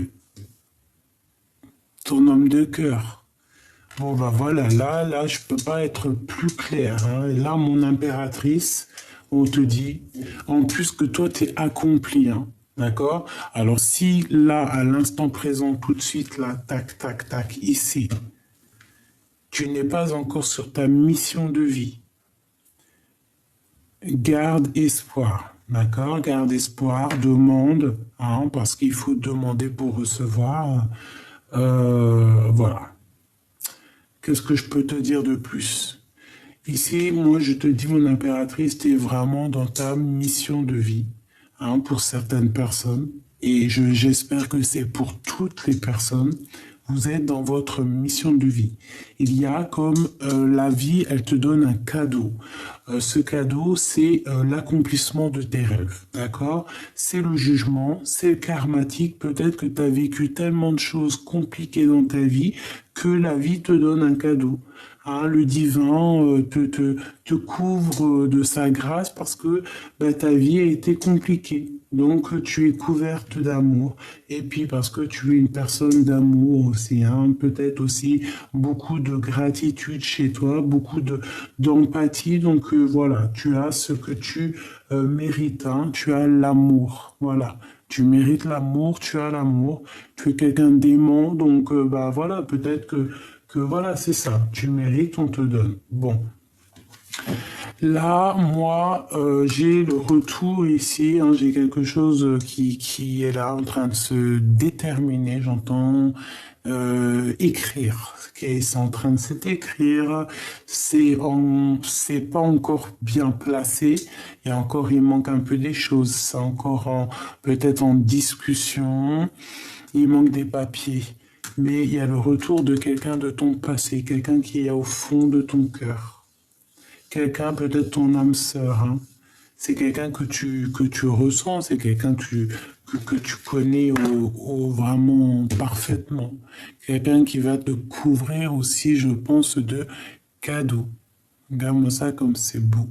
ton homme de cœur, bon bah voilà, là, je peux pas être plus clair, hein. Là, mon impératrice, on te dit, en plus que toi, tu es accompli, hein. D'accord? Alors si là, à l'instant présent, tout de suite, là, tac, tac, tac, ici, tu n'es pas encore sur ta mission de vie, garde espoir. D'accord? Garde espoir, demande, hein, parce qu'il faut demander pour recevoir. Voilà. Qu'est-ce que je peux te dire de plus? Ici, moi, je te dis, mon impératrice, tu es vraiment dans ta mission de vie, hein, pour certaines personnes. Et j'espère que c'est pour toutes les personnes. Vous êtes dans votre mission de vie. Il y a comme la vie, elle te donne un cadeau. Ce cadeau, c'est l'accomplissement de tes rêves. D'accord? C'est le jugement, c'est le karmatique. Peut-être que tu as vécu tellement de choses compliquées dans ta vie que la vie te donne un cadeau. Hein, le divin te couvre de sa grâce parce que bah, ta vie a été compliquée. Donc tu es couverte d'amour. Et puis parce que tu es une personne d'amour aussi, hein, peut-être aussi beaucoup de gratitude chez toi, beaucoup d'empathie. Donc voilà, tu as ce que tu mérites, hein, tu as l'amour. Voilà. Tu mérites l'amour, tu as l'amour, tu es quelqu'un d'aimant, donc bah voilà, peut-être que voilà, c'est ça, tu mérites, on te donne. Bon, là, moi, j'ai le retour ici, hein, j'ai quelque chose qui est là en train de se déterminer, j'entends écrire, c'est en train de s'écrire, c'est pas encore bien placé, il manque un peu des choses, c'est encore peut-être en discussion, il manque des papiers, mais il y a le retour de quelqu'un de ton passé, quelqu'un qui est au fond de ton cœur. Quelqu'un, peut-être ton âme sœur, hein. C'est quelqu'un que tu ressens, c'est quelqu'un que tu connais vraiment parfaitement. Quelqu'un qui va te couvrir aussi, je pense, de cadeaux. Regarde-moi ça comme c'est beau.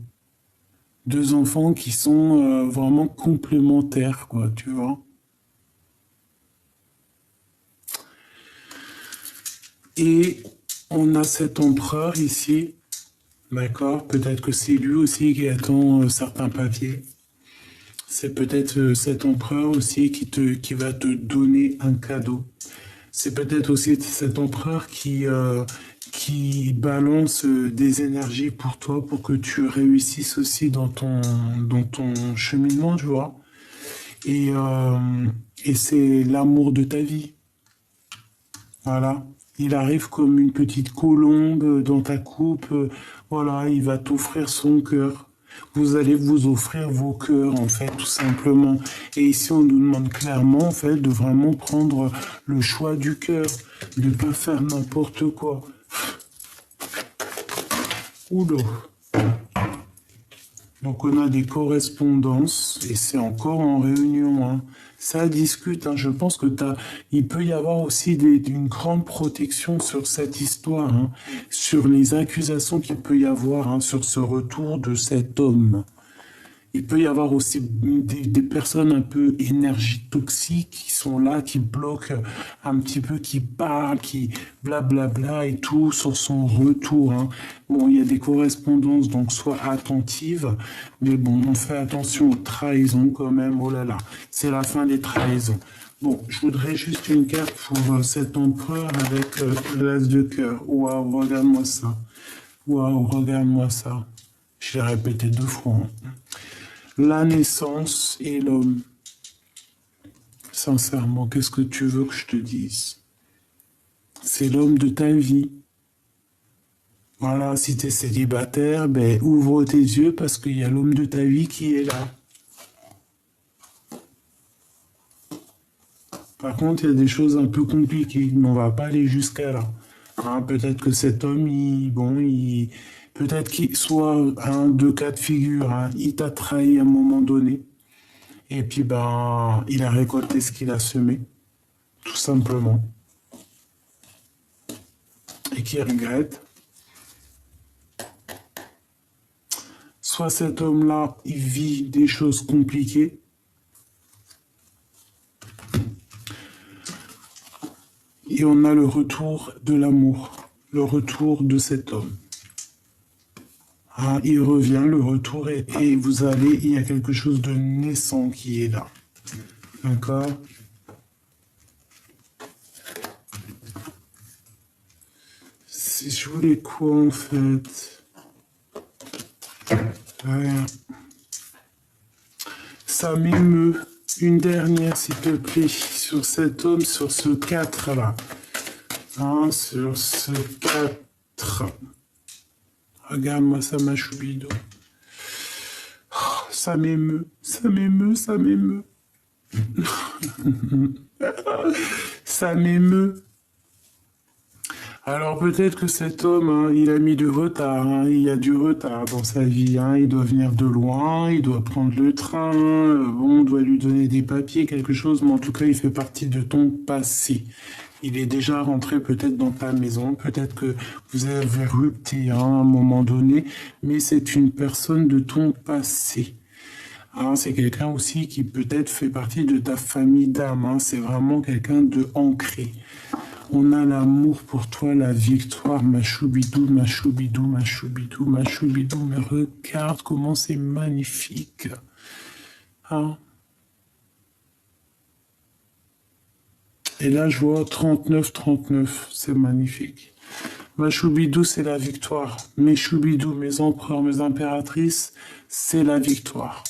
Deux enfants qui sont vraiment complémentaires, quoi, tu vois. Et on a cet empereur ici. D'accord, peut-être que c'est lui aussi qui attend certains papiers. C'est peut-être cet empereur aussi qui va te donner un cadeau. C'est peut-être aussi cet empereur qui balance des énergies pour toi pour que tu réussisses aussi dans ton cheminement, tu vois. Et, euh, et c'est l'amour de ta vie. Voilà. Il arrive comme une petite colombe dans ta coupe. Voilà, il va t'offrir son cœur. Vous allez vous offrir vos cœurs, en fait, tout simplement. Et ici, on nous demande clairement, en fait, de vraiment prendre le choix du cœur, de ne pas faire n'importe quoi. Oula. Donc on a des correspondances et c'est encore en réunion, hein. Ça discute, hein. Je pense que il peut y avoir aussi une grande protection sur cette histoire, hein, sur les accusations qu'il peut y avoir, hein, sur ce retour de cet homme. Il peut y avoir aussi des personnes un peu énergie toxiques qui sont là, qui bloquent un petit peu, qui parlent, qui blablabla et tout sur son retour, hein. Bon, il y a des correspondances, donc sois attentive, mais bon, on fait attention aux trahisons quand même, oh là là, c'est la fin des trahisons. Bon, je voudrais juste une carte pour cet empereur avec l'as de cœur. Waouh, regarde-moi ça. Waouh, regarde-moi ça. Je l'ai répété 2 fois, hein. La naissance et l'homme. Sincèrement, qu'est-ce que tu veux que je te dise? C'est l'homme de ta vie. Voilà, si tu es célibataire, ben, ouvre tes yeux parce qu'il y a l'homme de ta vie qui est là. Par contre, il y a des choses un peu compliquées, mais on va pas aller jusqu'à là. Hein, peut-être que cet homme, peut-être qu'il soit un, deux cas de figure, hein. Il t'a trahi à un moment donné. Et puis, ben, il a récolté ce qu'il a semé, tout simplement. Et qu'il regrette. Soit cet homme-là, il vit des choses compliquées. et on a le retour de l'amour, le retour de cet homme. Ah, il revient, le retour, et vous allez, il y a quelque chose de naissant qui est là. D'accord? Si je voulais quoi en fait? Rien. Ça m'émeut. Une dernière, s'il te plaît, sur cet homme, sur ce 4 là. Hein, sur ce 4. Regarde-moi ça, ma choubido. Oh, ça m'émeut, ça m'émeut, ça m'émeut. Ça m'émeut. Alors peut-être que cet homme, hein, il a mis du retard, hein, il y a du retard dans sa vie, hein, il doit venir de loin, il doit prendre le train, bon, on doit lui donner des papiers, quelque chose, mais en tout cas, il fait partie de ton passé. Il est déjà rentré peut-être dans ta maison, peut-être que vous avez rupté hein, à un moment donné, mais c'est une personne de ton passé. Hein, c'est quelqu'un aussi qui peut-être fait partie de ta famille d'âme, hein, c'est vraiment quelqu'un de ancré. On a l'amour pour toi, la victoire, ma choubidou, ma choubidou, ma choubidou, ma choubidou. Mais regarde comment c'est magnifique. Hein? Et là, je vois 39-39. C'est magnifique. Ma choubidou, c'est la victoire. Mes choubidous, mes empereurs, mes impératrices, c'est la victoire.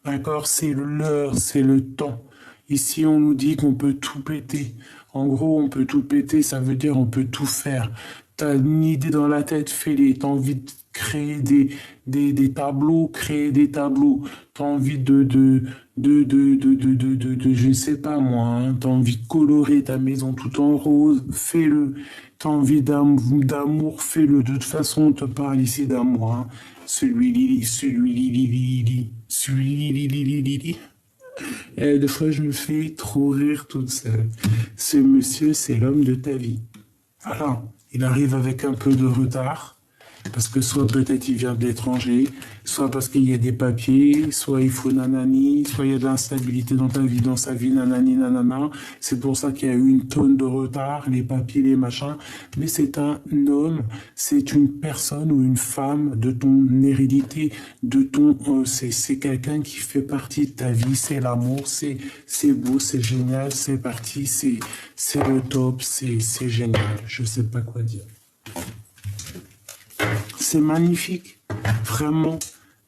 D'accord? C'est l'heure, c'est le temps. Ici, on nous dit qu'on peut tout péter. En gros, on peut tout péter, ça veut dire on peut tout faire. T'as une idée dans la tête, fais-les. T'as envie de créer des tableaux, créer des tableaux. T'as envie je sais pas moi, hein. T'as envie de colorer ta maison tout en rose, fais-le. T'as envie d'amour, fais-le. De toute façon, on te parle ici d'amour, hein. Celui-li. Et des fois, je me fais trop rire toute seule. Ce monsieur, c'est l'homme de ta vie. Alors, il arrive avec un peu de retard, parce que soit peut-être il vient de l'étranger, soit parce qu'il y a des papiers, soit il faut nanani, soit il y a de l'instabilité dans ta vie, dans sa vie, nanani, nanana. C'est pour ça qu'il y a eu une tonne de retard, les papiers, les machins. Mais c'est un homme, c'est une personne ou une femme de ton hérédité, de ton, c'est quelqu'un qui fait partie de ta vie, c'est l'amour, c'est beau, c'est génial, c'est parti, c'est le top, c'est génial. Je sais pas quoi dire. C'est magnifique, vraiment.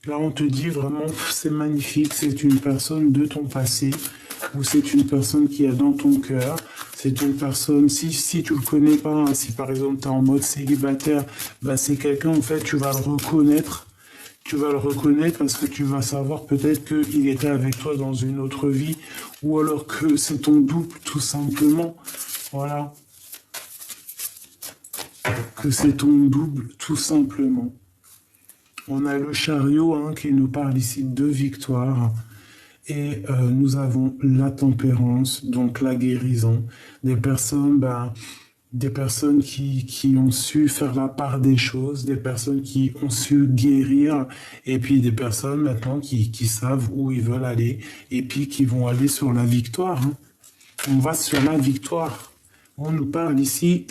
Là, on te dit vraiment, c'est magnifique. C'est une personne de ton passé ou c'est une personne qui est dans ton cœur. C'est une personne, si tu le connais pas, hein, si par exemple tu es en mode célibataire, bah, c'est quelqu'un, en fait, tu vas le reconnaître. Tu vas le reconnaître parce que tu vas savoir peut-être qu'il était avec toi dans une autre vie ou alors que c'est ton double, tout simplement. Voilà. Que c'est ton double, tout simplement. On a le chariot hein, qui nous parle ici de victoire. Et nous avons la tempérance, donc la guérison. Des personnes, qui ont su faire la part des choses, des personnes qui ont su guérir, et puis des personnes maintenant qui savent où ils veulent aller, et puis qui vont aller sur la victoire. Hein. On va sur la victoire. On nous parle ici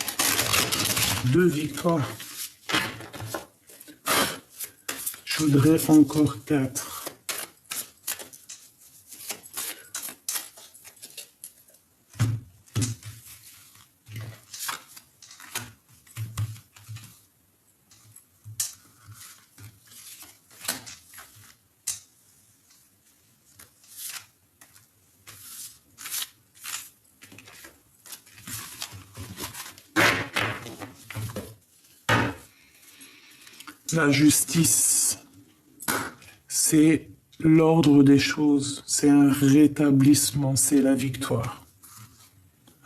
de victoire. Je voudrais encore 4. La justice, c'est l'ordre des choses, c'est un rétablissement, c'est la victoire.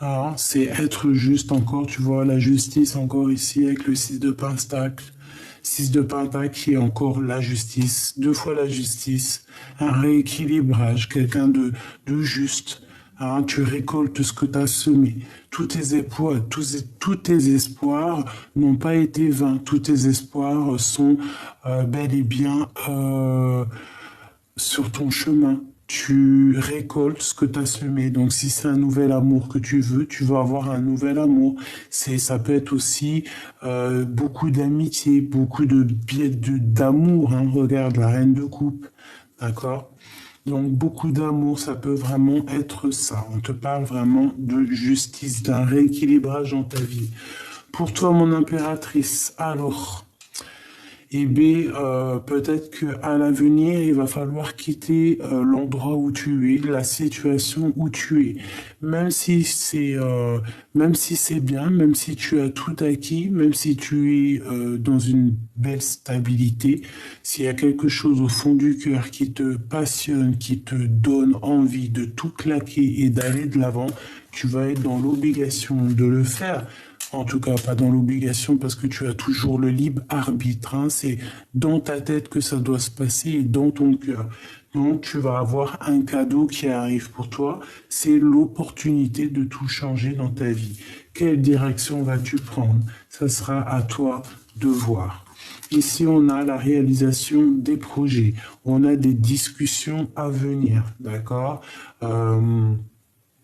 Ah, c'est être juste encore, tu vois, la justice encore ici avec le 6 de pentacle. 6 de pentacle qui est encore la justice, 2 fois la justice, un rééquilibrage, quelqu'un de juste. Hein, tu récoltes ce que tu as semé. Tous tes espoirs n'ont pas été vains. Tous tes espoirs sont bel et bien sur ton chemin. tu récoltes ce que tu as semé. Donc, si c'est un nouvel amour que tu vas avoir un nouvel amour. Ça peut être aussi beaucoup d'amitié, beaucoup d'amour. Hein. Regarde la reine de coupe, d'accord? Donc, beaucoup d'amour, ça peut vraiment être ça. On te parle vraiment de justice, d'un rééquilibrage dans ta vie. Pour toi, mon impératrice, alors, eh bien, peut-être qu'à l'avenir, il va falloir quitter l'endroit où tu es, la situation où tu es. Même si même si c'est bien, même si tu as tout acquis, même si tu es dans une belle stabilité, s'il y a quelque chose au fond du cœur qui te passionne, qui te donne envie de tout claquer et d'aller de l'avant, tu vas être dans l'obligation de le faire. En tout cas, pas dans l'obligation parce que tu as toujours le libre arbitre. Hein. C'est dans ta tête que ça doit se passer et dans ton cœur. Donc, tu vas avoir un cadeau qui arrive pour toi. C'est l'opportunité de tout changer dans ta vie. Quelle direction vas-tu prendre? Ça sera à toi de voir. Ici, on a la réalisation des projets. On a des discussions à venir. D'accord?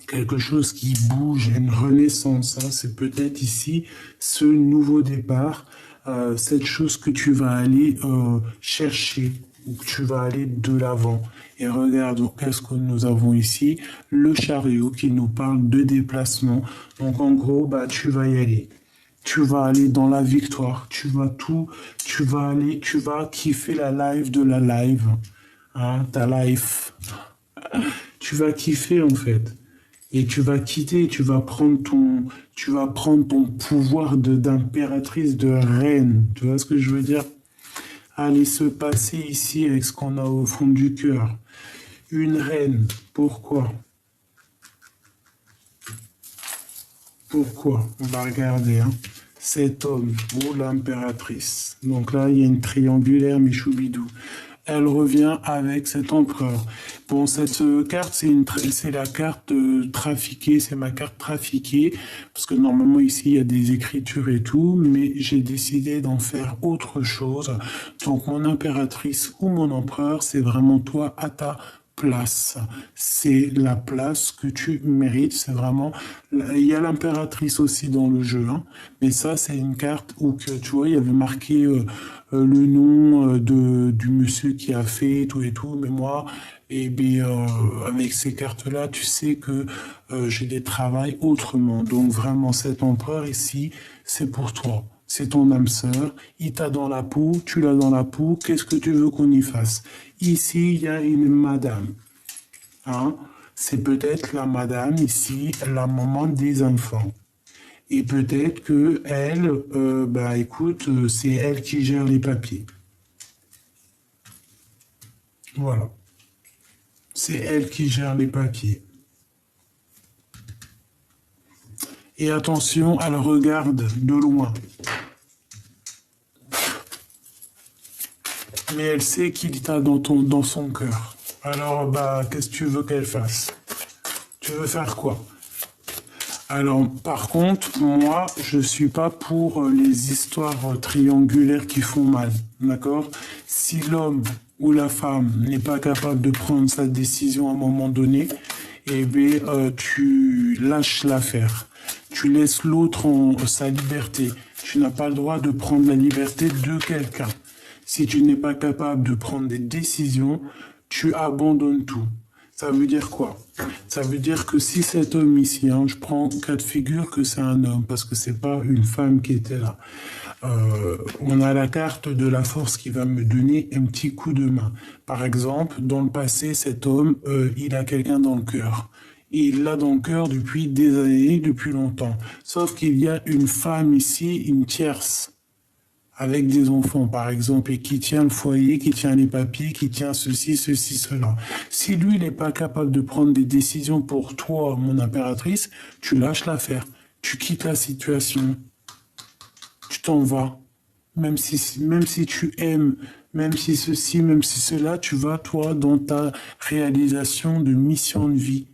Quelque chose qui bouge, une renaissance. Hein. C'est peut-être ici ce nouveau départ, cette chose que tu vas aller chercher, ou que tu vas aller de l'avant. Et regarde, qu'est-ce que nous avons ici? Le chariot qui nous parle de déplacement. Donc en gros, bah, tu vas y aller. Tu vas aller dans la victoire. Tu vas kiffer la live de la live. Hein, ta life. Tu vas kiffer en fait. Et tu vas quitter, tu vas prendre ton pouvoir d'impératrice, de reine. Tu vois ce que je veux dire? Allez se passer ici avec ce qu'on a au fond du cœur. Une reine. Pourquoi? Pourquoi? On va regarder, hein. Cet homme ou l'impératrice. Donc là, il y a une triangulaire Michoubidou. Elle revient avec cet empereur. Bon, cette carte, c'est la carte trafiquée, c'est ma carte trafiquée, parce que normalement ici, il y a des écritures et tout, mais j'ai décidé d'en faire autre chose. Donc, mon impératrice ou mon empereur, c'est vraiment toi à ta place. C'est la place que tu mérites. C'est vraiment. Il y a l'impératrice aussi dans le jeu, hein, mais ça, c'est une carte où que tu vois, il y avait marqué le nom du monsieur qui a fait tout et tout. Mais moi, et bien, avec ces cartes-là, tu sais que je les travaille autrement. Donc vraiment, cet empereur ici, c'est pour toi. C'est ton âme sœur, il t'a dans la peau, tu l'as dans la peau, qu'est-ce que tu veux qu'on y fasse? Ici, il y a une madame. Hein? C'est peut-être la madame ici, la maman des enfants. Et peut-être que elle, bah écoute, c'est elle qui gère les papiers. Voilà. C'est elle qui gère les papiers. Et attention, elle regarde de loin. Mais elle sait qu'il t'a dans son cœur. Alors, bah, qu'est-ce que tu veux qu'elle fasse? Tu veux faire quoi? Alors, par contre, moi, je suis pas pour les histoires triangulaires qui font mal, d'accord? Si l'homme ou la femme n'est pas capable de prendre sa décision à un moment donné, eh bien, tu lâches l'affaire. Tu laisses l'autre en sa liberté. Tu n'as pas le droit de prendre la liberté de quelqu'un. Si tu n'es pas capable de prendre des décisions, tu abandonnes tout. Ça veut dire quoi? Ça veut dire que si cet homme ici, hein, je prends cas de figure que c'est un homme, parce que c'est pas une femme qui était là. On a la carte de la force qui va me donner un petit coup de main. Par exemple, dans le passé, cet homme, il a quelqu'un dans le cœur. Il l'a dans le cœur depuis des années, depuis longtemps. Sauf qu'il y a une femme ici, une tierce, avec des enfants, par exemple, et qui tient le foyer, qui tient les papiers, qui tient ceci, cela. Si lui, il n'est pas capable de prendre des décisions pour toi, mon impératrice, tu lâches l'affaire. Tu quittes la situation. Tu t'en vas. Même si tu aimes, même si ceci, même si cela, tu vas, toi, dans ta réalisation de mission de vie.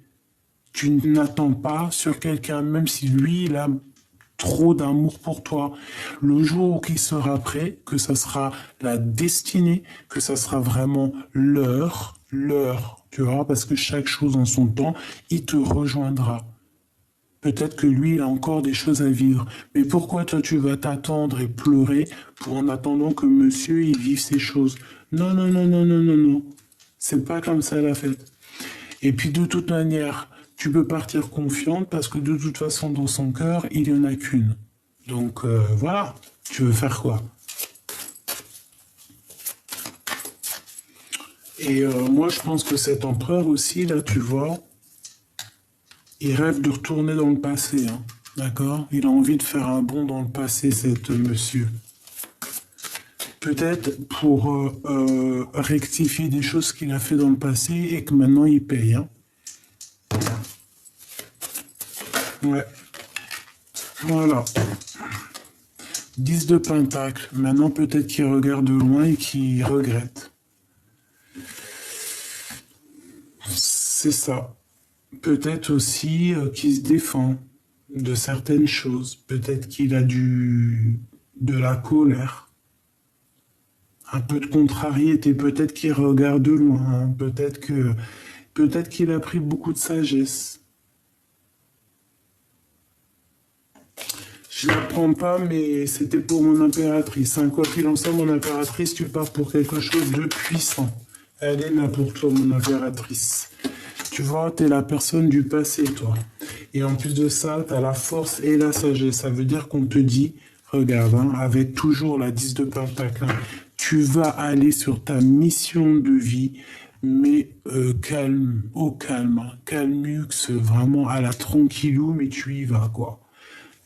Tu n'attends pas sur quelqu'un, même si lui, il a trop d'amour pour toi. Le jour qui sera prêt, que ça sera la destinée, que ça sera vraiment l'heure, l'heure, tu vois, parce que chaque chose en son temps, il te rejoindra. Peut-être que lui, il a encore des choses à vivre. Mais pourquoi toi, tu vas t'attendre et pleurer pour en attendant que monsieur, il vive ses choses? Non, non, non, non, non, non, non. C'est pas comme ça la fête. Et puis de toute manière, tu peux partir confiante parce que de toute façon, dans son cœur, il n'y en a qu'une. Donc voilà, tu veux faire quoi? Et moi, je pense que cet empereur aussi, là, tu vois, il rêve de retourner dans le passé, hein. D'accord? Il a envie de faire un bond dans le passé, cet monsieur. Peut-être pour rectifier des choses qu'il a fait dans le passé et que maintenant il paye, hein. Ouais, voilà. 10 de pentacle. Maintenant, peut-être qu'il regarde de loin et qu'il regrette. C'est ça. Peut-être aussi qu'il se défend de certaines choses. Peut-être qu'il a de la colère, un peu de contrariété. Peut-être qu'il regarde de loin, hein. Peut-être qu'il a pris beaucoup de sagesse. Je la prends pas, mais c'était pour mon impératrice, hein. Quoi qu'il en soit, mon impératrice, tu pars pour quelque chose de puissant. Elle est là pour toi, mon impératrice. Tu vois, t'es la personne du passé, toi. Et en plus de ça, t'as la force et la sagesse. Ça veut dire qu'on te dit, regarde, hein, avec toujours la 10 de pentacle, hein, tu vas aller sur ta mission de vie, mais calme, au calme, hein, calmux, vraiment à la tranquillou, mais tu y vas, quoi.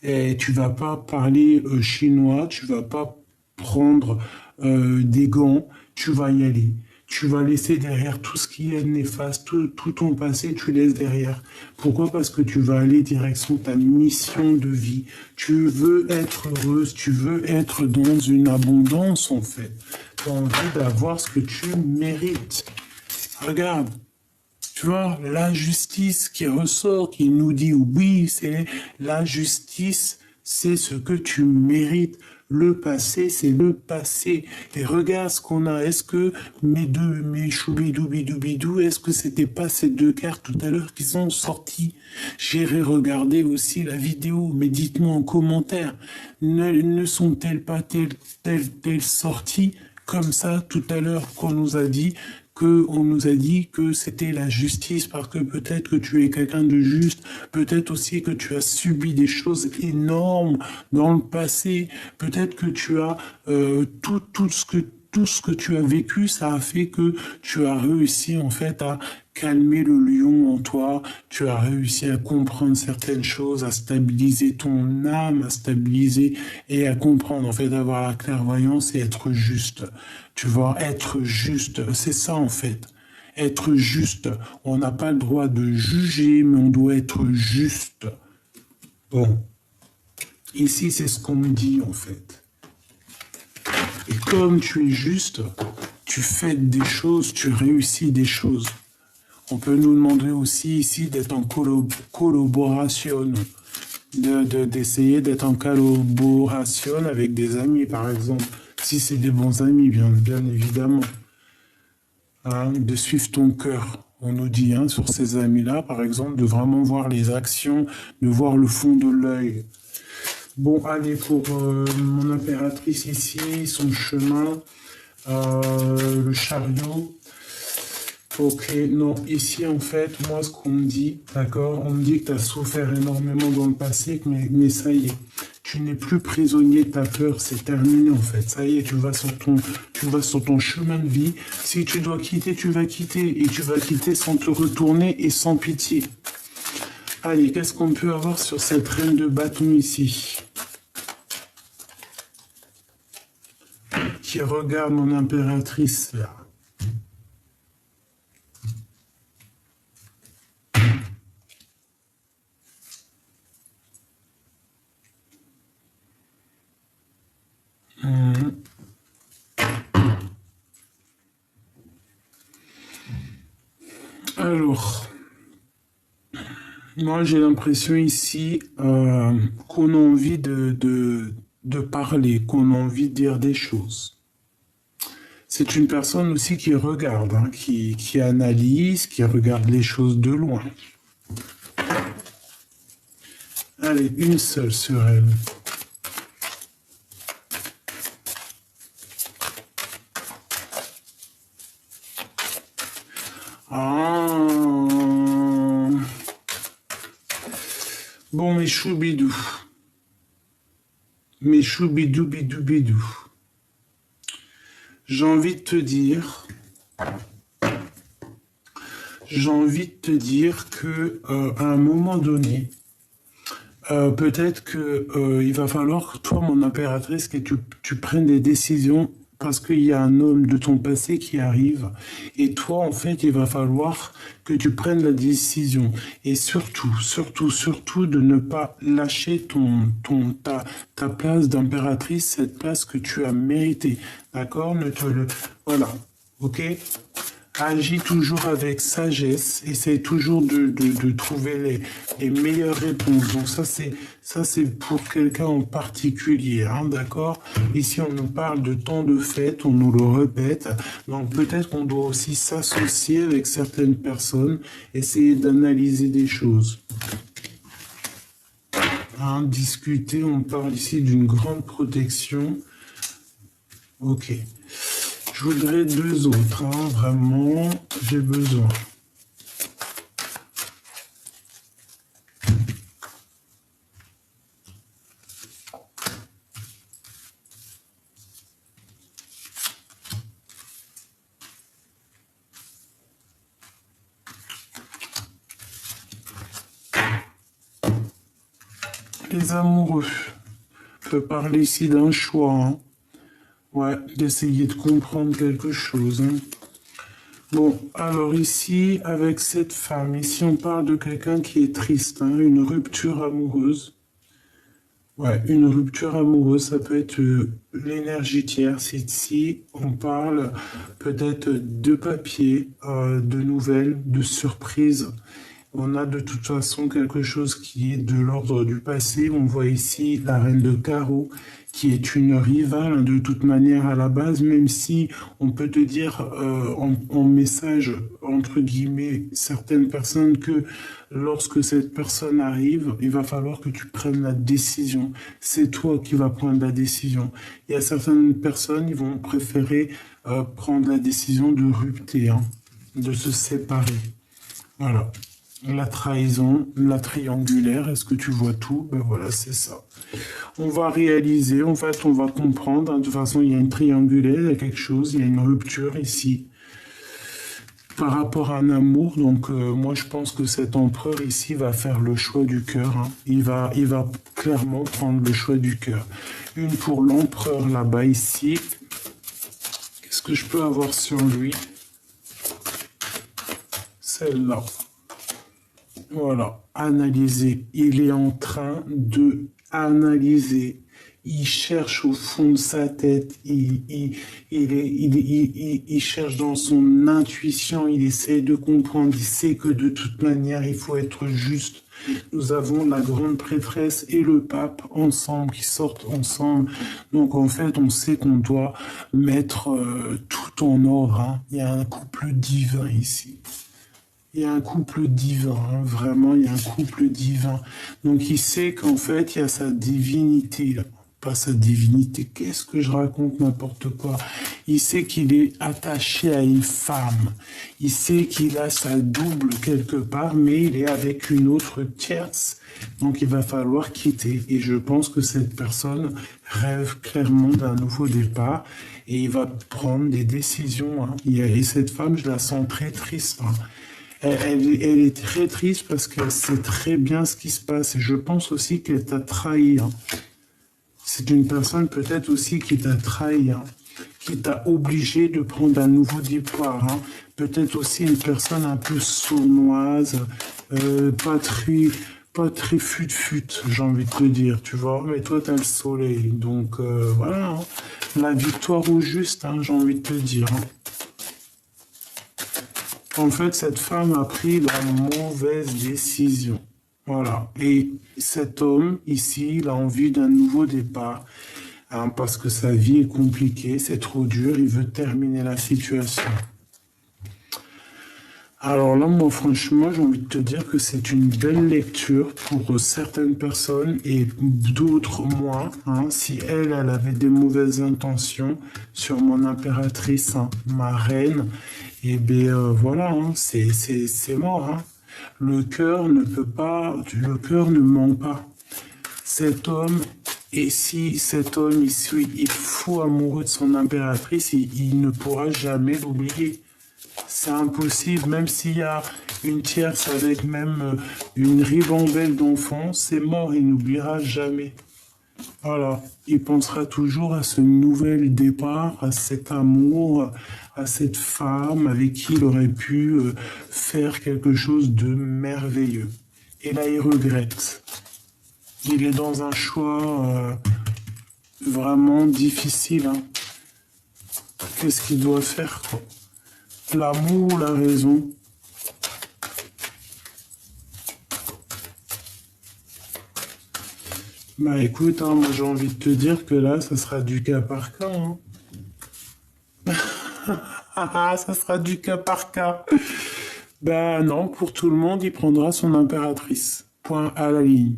Et tu vas pas parler chinois, tu vas pas prendre des gants, tu vas y aller. Tu vas laisser derrière tout ce qui est néfaste, tout ton passé, tu laisses derrière. Pourquoi? Parce que tu vas aller direction ta mission de vie. Tu veux être heureuse, tu veux être dans une abondance en fait. Tu as envie d'avoir ce que tu mérites. Regarde, tu vois, la justice qui ressort, qui nous dit oui, c'est la justice, c'est ce que tu mérites. Le passé, c'est le passé. Et regarde ce qu'on a. Est-ce que mes choubidoubidoubidou, est-ce que c'était pas ces deux cartes tout à l'heure qui sont sorties? J'irai regarder aussi la vidéo, mais dites-moi en commentaire, ne sont-elles pas telles sorties comme ça tout à l'heure qu'on nous a dit on nous a dit que c'était la justice parce que peut-être que tu es quelqu'un de juste, peut-être aussi que tu as subi des choses énormes dans le passé, peut-être que tu as tout ce que tu as vécu, ça a fait que tu as réussi en fait à calmer le lion en toi, tu as réussi à comprendre certaines choses, à stabiliser ton âme, à stabiliser et à comprendre, en fait, avoir la clairvoyance et être juste. Tu vois, être juste, c'est ça en fait. Être juste. On n'a pas le droit de juger, mais on doit être juste. Bon. Ici, c'est ce qu'on me dit en fait. Et comme tu es juste, tu fais des choses, tu réussis des choses. On peut nous demander aussi ici d'être en collaboration, d'essayer d'être en collaboration avec des amis, par exemple. Si c'est des bons amis, bien évidemment. Hein, de suivre ton cœur. On nous dit hein, sur ces amis-là, par exemple, de vraiment voir les actions, de voir le fond de l'œil. Bon, allez, pour mon impératrice ici, son chemin, le chariot. Ok, non, ici en fait, moi ce qu'on me dit, d'accord, on me dit que tu as souffert énormément dans le passé, mais ça y est, tu n'es plus prisonnier de ta peur, c'est terminé en fait, ça y est, tu vas sur ton chemin de vie, si tu dois quitter, tu vas quitter, et tu vas quitter sans te retourner et sans pitié. Allez, qu'est-ce qu'on peut avoir sur cette reine de bâton ici? Qui regarde mon impératrice là. Alors, moi j'ai l'impression ici qu'on a envie de parler, qu'on a envie de dire des choses. C'est une personne aussi qui regarde, hein, qui analyse, qui regarde les choses de loin. Allez, une seule sur elle. Ah. Bon, mes choubidous. Mes choubidou bidou bidou. J'ai envie de te dire, que à un moment donné, peut-être que il va falloir que toi, mon impératrice, que tu prennes des décisions parce qu'il y a un homme de ton passé qui arrive. Et toi, en fait, il va falloir que tu prennes la décision. Et surtout, de ne pas lâcher ta place d'impératrice, cette place que tu as méritée. D'accord? Voilà. Ok? Agis toujours avec sagesse, essaie toujours de trouver les meilleures réponses. Donc ça c'est pour quelqu'un en particulier, hein, d'accord? Ici on nous parle de temps de fête, on nous le répète. Donc peut-être qu'on doit aussi s'associer avec certaines personnes, essayer d'analyser des choses. Hein, discuter, on parle ici d'une grande protection. Ok. Je voudrais deux autres, hein, vraiment, j'ai besoin. Les amoureux. On peut parler ici d'un choix, hein. Ouais, d'essayer de comprendre quelque chose, hein. Bon, alors ici, avec cette femme, ici on parle de quelqu'un qui est triste, hein, une rupture amoureuse. Ouais, une rupture amoureuse, ça peut être l'énergie tierce. Ici, on parle peut-être de papier, de nouvelles, de surprises. On a de toute façon quelque chose qui est de l'ordre du passé. On voit ici la reine de carreau qui est une rivale de toute manière à la base, même si on peut te dire en message, entre guillemets, certaines personnes que lorsque cette personne arrive, il va falloir que tu prennes la décision. C'est toi qui vas prendre la décision. Il y a certaines personnes qui vont préférer prendre la décision de rupture, hein, de se séparer. Voilà. La trahison, la triangulaire, est-ce que tu vois tout? Ben voilà, c'est ça. On va réaliser, en fait, on va comprendre. Hein, de toute façon, il y a une triangulaire, il y a quelque chose, il y a une rupture ici par rapport à un amour. Donc, moi, je pense que cet empereur ici va faire le choix du cœur. Hein. Il va clairement prendre le choix du cœur. Une pour l'empereur là-bas ici. Qu'est-ce que je peux avoir sur lui? Celle-là. Voilà, analyser. Il est en train de analyser. Il cherche au fond de sa tête. Il cherche dans son intuition. Il essaie de comprendre. Il sait que de toute manière, il faut être juste. Nous avons la grande prêtresse et le pape ensemble, qui sortent ensemble. Donc en fait, on sait qu'on doit mettre tout en ordre. Hein. Il y a un couple divin ici. Il y a un couple divin, hein, vraiment, il y a un couple divin. Donc il sait qu'en fait, il y a sa divinité, là. Pas sa divinité, qu'est-ce que je raconte, n'importe quoi. Il sait qu'il est attaché à une femme. Il sait qu'il a sa double quelque part, mais il est avec une autre tierce. Donc il va falloir quitter. Et je pense que cette personne rêve clairement d'un nouveau départ. Et il va prendre des décisions. Hein. Et cette femme, je la sens très triste. Hein. Elle est très triste parce qu'elle sait très bien ce qui se passe. Et je pense aussi qu'elle t'a trahi. Hein. C'est une personne peut-être aussi qui t'a trahi, hein, qui t'a obligé de prendre un nouveau départ. Hein. Peut-être aussi une personne un peu sournoise, pas très fut-fut, j'ai envie de te dire, tu vois. Mais toi, t'as le soleil. Donc voilà, hein. La victoire au juste, hein, j'ai envie de te dire. Hein. En fait, cette femme a pris la mauvaise décision. Voilà. Et cet homme, ici, il a envie d'un nouveau départ. hein, parce que sa vie est compliquée, c'est trop dur, il veut terminer la situation. Alors là, moi, franchement, j'ai envie de te dire que c'est une belle lecture pour certaines personnes et d'autres moins, hein. Si elle avait des mauvaises intentions sur mon impératrice, hein, ma reine, et bien voilà, hein, c'est mort, hein. Le cœur ne peut pas, le cœur ne ment pas. Cet homme, et si cet homme il est fou amoureux de son impératrice, il ne pourra jamais l'oublier. C'est impossible, même s'il y a une tierce avec même une ribambelle d'enfants, c'est mort, il n'oubliera jamais. Voilà, il pensera toujours à ce nouvel départ, à cet amour, à cette femme avec qui il aurait pu faire quelque chose de merveilleux. Et là, il regrette. Il est dans un choix vraiment difficile, hein. Qu'est-ce qu'il doit faire, quoi? L'amour ou la raison? Bah écoute, hein, moi j'ai envie de te dire que là, ça sera du cas par cas, hein. Ah, ça sera du cas par cas. Bah non, pour tout le monde, il prendra son impératrice. Point à la ligne.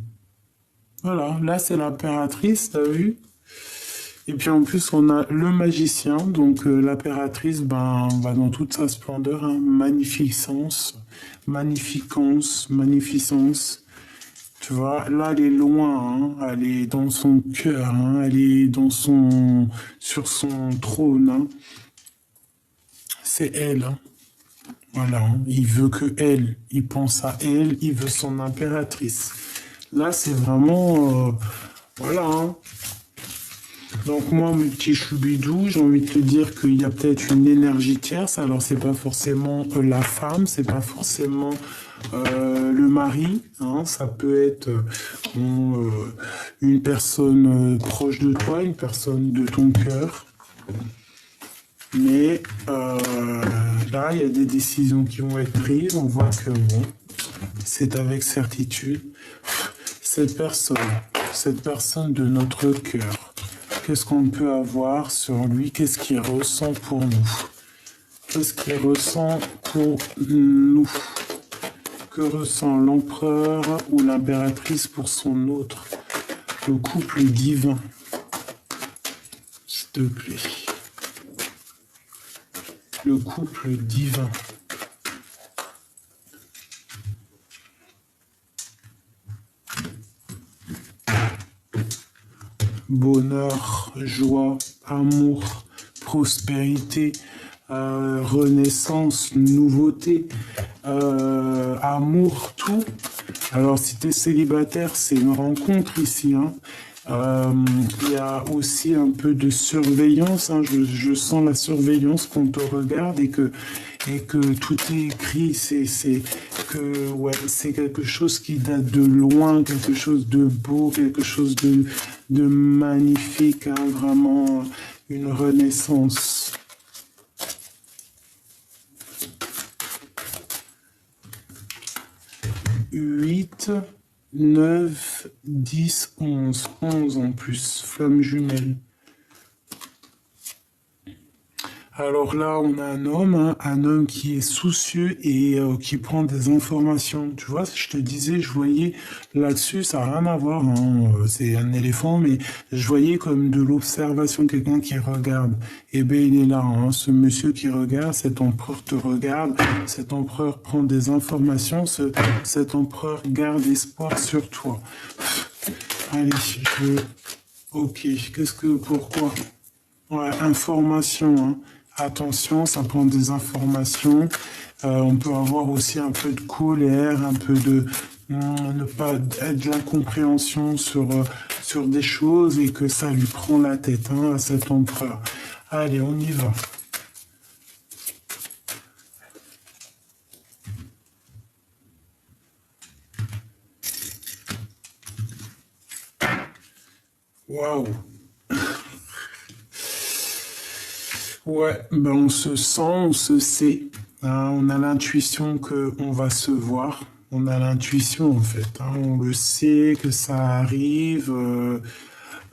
Voilà, là c'est l'impératrice, t'as vu? Et puis en plus, on a le magicien, donc l'impératrice, ben, va dans toute sa splendeur, hein, magnificence, magnificence, magnificence. Tu vois, là, elle est loin, hein, elle est dans son cœur, hein, elle est sur son trône, hein. C'est elle, hein. Voilà, hein. Il veut que elle, il pense à elle, il veut son impératrice. Là, c'est vraiment, voilà, hein. Donc moi, mes petits choubidous, j'ai envie de te dire qu'il y a peut-être une énergie tierce. Alors c'est pas forcément la femme, c'est pas forcément le mari, hein. Ça peut être une personne proche de toi, une personne de ton cœur. Mais là, il y a des décisions qui vont être prises. On voit que bon, c'est avec certitude. Cette personne de notre cœur, qu'est-ce qu'on peut avoir sur lui? Qu'est-ce qu'il ressent pour nous? Qu'est-ce qu'il ressent pour nous? Que ressent l'empereur ou l'impératrice pour son autre? Le couple divin, s'il te plaît. Le couple divin. Bonheur, joie, amour, prospérité, renaissance, nouveauté, amour, tout. Alors, si tu es célibataire, c'est une rencontre ici, hein. Il y a aussi un peu de surveillance, hein. Je sens la surveillance qu'on te regarde et que tout est écrit. Ouais, c'est quelque chose qui date de loin, quelque chose de beau, quelque chose de magnifique, hein, vraiment une renaissance. 8, 9, 10, 11. 11 en plus, flamme jumelle. Alors là, on a un homme, hein, un homme qui est soucieux et qui prend des informations. Tu vois, je te disais, je voyais là-dessus, ça n'a rien à voir, hein, c'est un éléphant, mais je voyais comme de l'observation, quelqu'un qui regarde. Eh bien, il est là, hein, ce monsieur qui regarde, cet empereur te regarde, cet empereur prend des informations, cet empereur garde espoir sur toi. Allez, Ok, pourquoi? Ouais, information, hein. Attention, ça prend des informations. On peut avoir aussi un peu de colère, un peu de ne pas de l'incompréhension sur des choses et que ça lui prend la tête, hein, à cet empereur. Allez, on y va. Waouh! Ouais, ben on se sent, on se sait, hein, on a l'intuition que on va se voir. On a l'intuition en fait, hein, on le sait que ça arrive.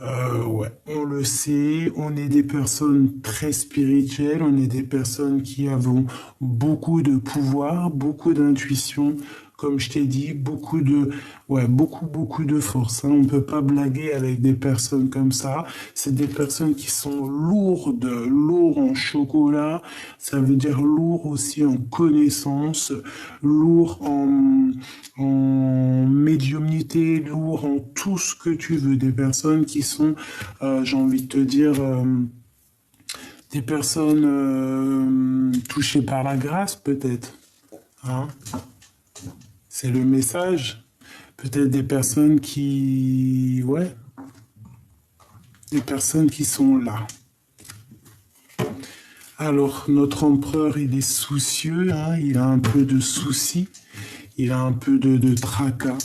Ouais, on le sait, on est des personnes très spirituelles, on est des personnes qui avons beaucoup de pouvoir, beaucoup d'intuition, comme je t'ai dit, beaucoup de force, hein. On peut pas blaguer avec des personnes comme ça. C'est des personnes qui sont lourdes, lourdes en chocolat, ça veut dire lourd aussi en connaissances, lourd en médiumnité, lourd en tout ce que tu veux. Des personnes qui sont, j'ai envie de te dire, des personnes touchées par la grâce, peut-être. Hein. C'est le message. Peut-être des personnes qui, ouais, des personnes qui sont là. Alors, notre empereur, il est soucieux, hein, il a un peu de soucis, il a un peu de tracas.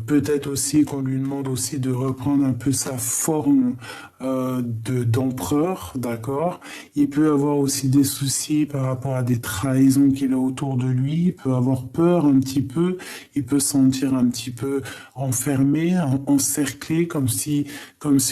Peut-être aussi qu'on lui demande aussi de reprendre un peu sa forme d'empereur, d'accord? Il peut avoir aussi des soucis par rapport à des trahisons qu'il a autour de lui, il peut avoir peur un petit peu, il peut se sentir un petit peu enfermé, encerclé, comme si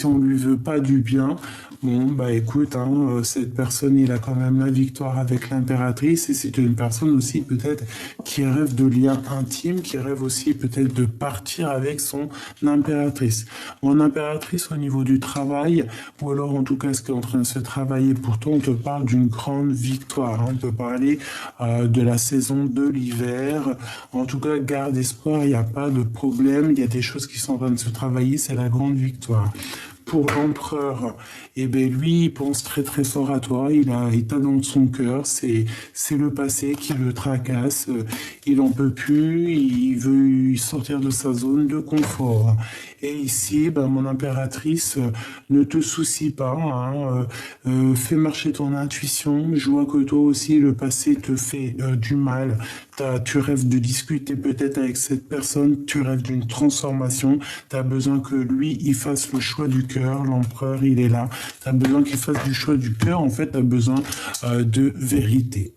on lui veut pas du bien. Bon, bah écoute, hein, cette personne, il a quand même la victoire avec l'impératrice et c'est une personne aussi peut-être qui rêve de liens intimes, qui rêve aussi peut-être de partir avec son impératrice. Mon impératrice au niveau du travail, ou alors en tout cas ce qui est en train de se travailler, pourtant on te parle d'une grande victoire, hein. On peut parler de la saison de l'hiver. En tout cas, garde espoir, il n'y a pas de problème, il y a des choses qui sont en train de se travailler, c'est la grande victoire. Pour l'empereur, eh ben lui, il pense très très fort à toi. Il t'a dans son cœur. C'est le passé qui le tracasse. Il en peut plus. Il veut sortir de sa zone de confort. Et ici, ben, mon impératrice, ne te soucie pas, hein, fais marcher ton intuition. Je vois que toi aussi, le passé te fait du mal. Tu rêves de discuter peut-être avec cette personne. Tu rêves d'une transformation. Tu as besoin que lui, il fasse le choix du cœur. L'empereur, il est là. Tu as besoin qu'il fasse du choix du cœur. En fait, tu as besoin de vérité.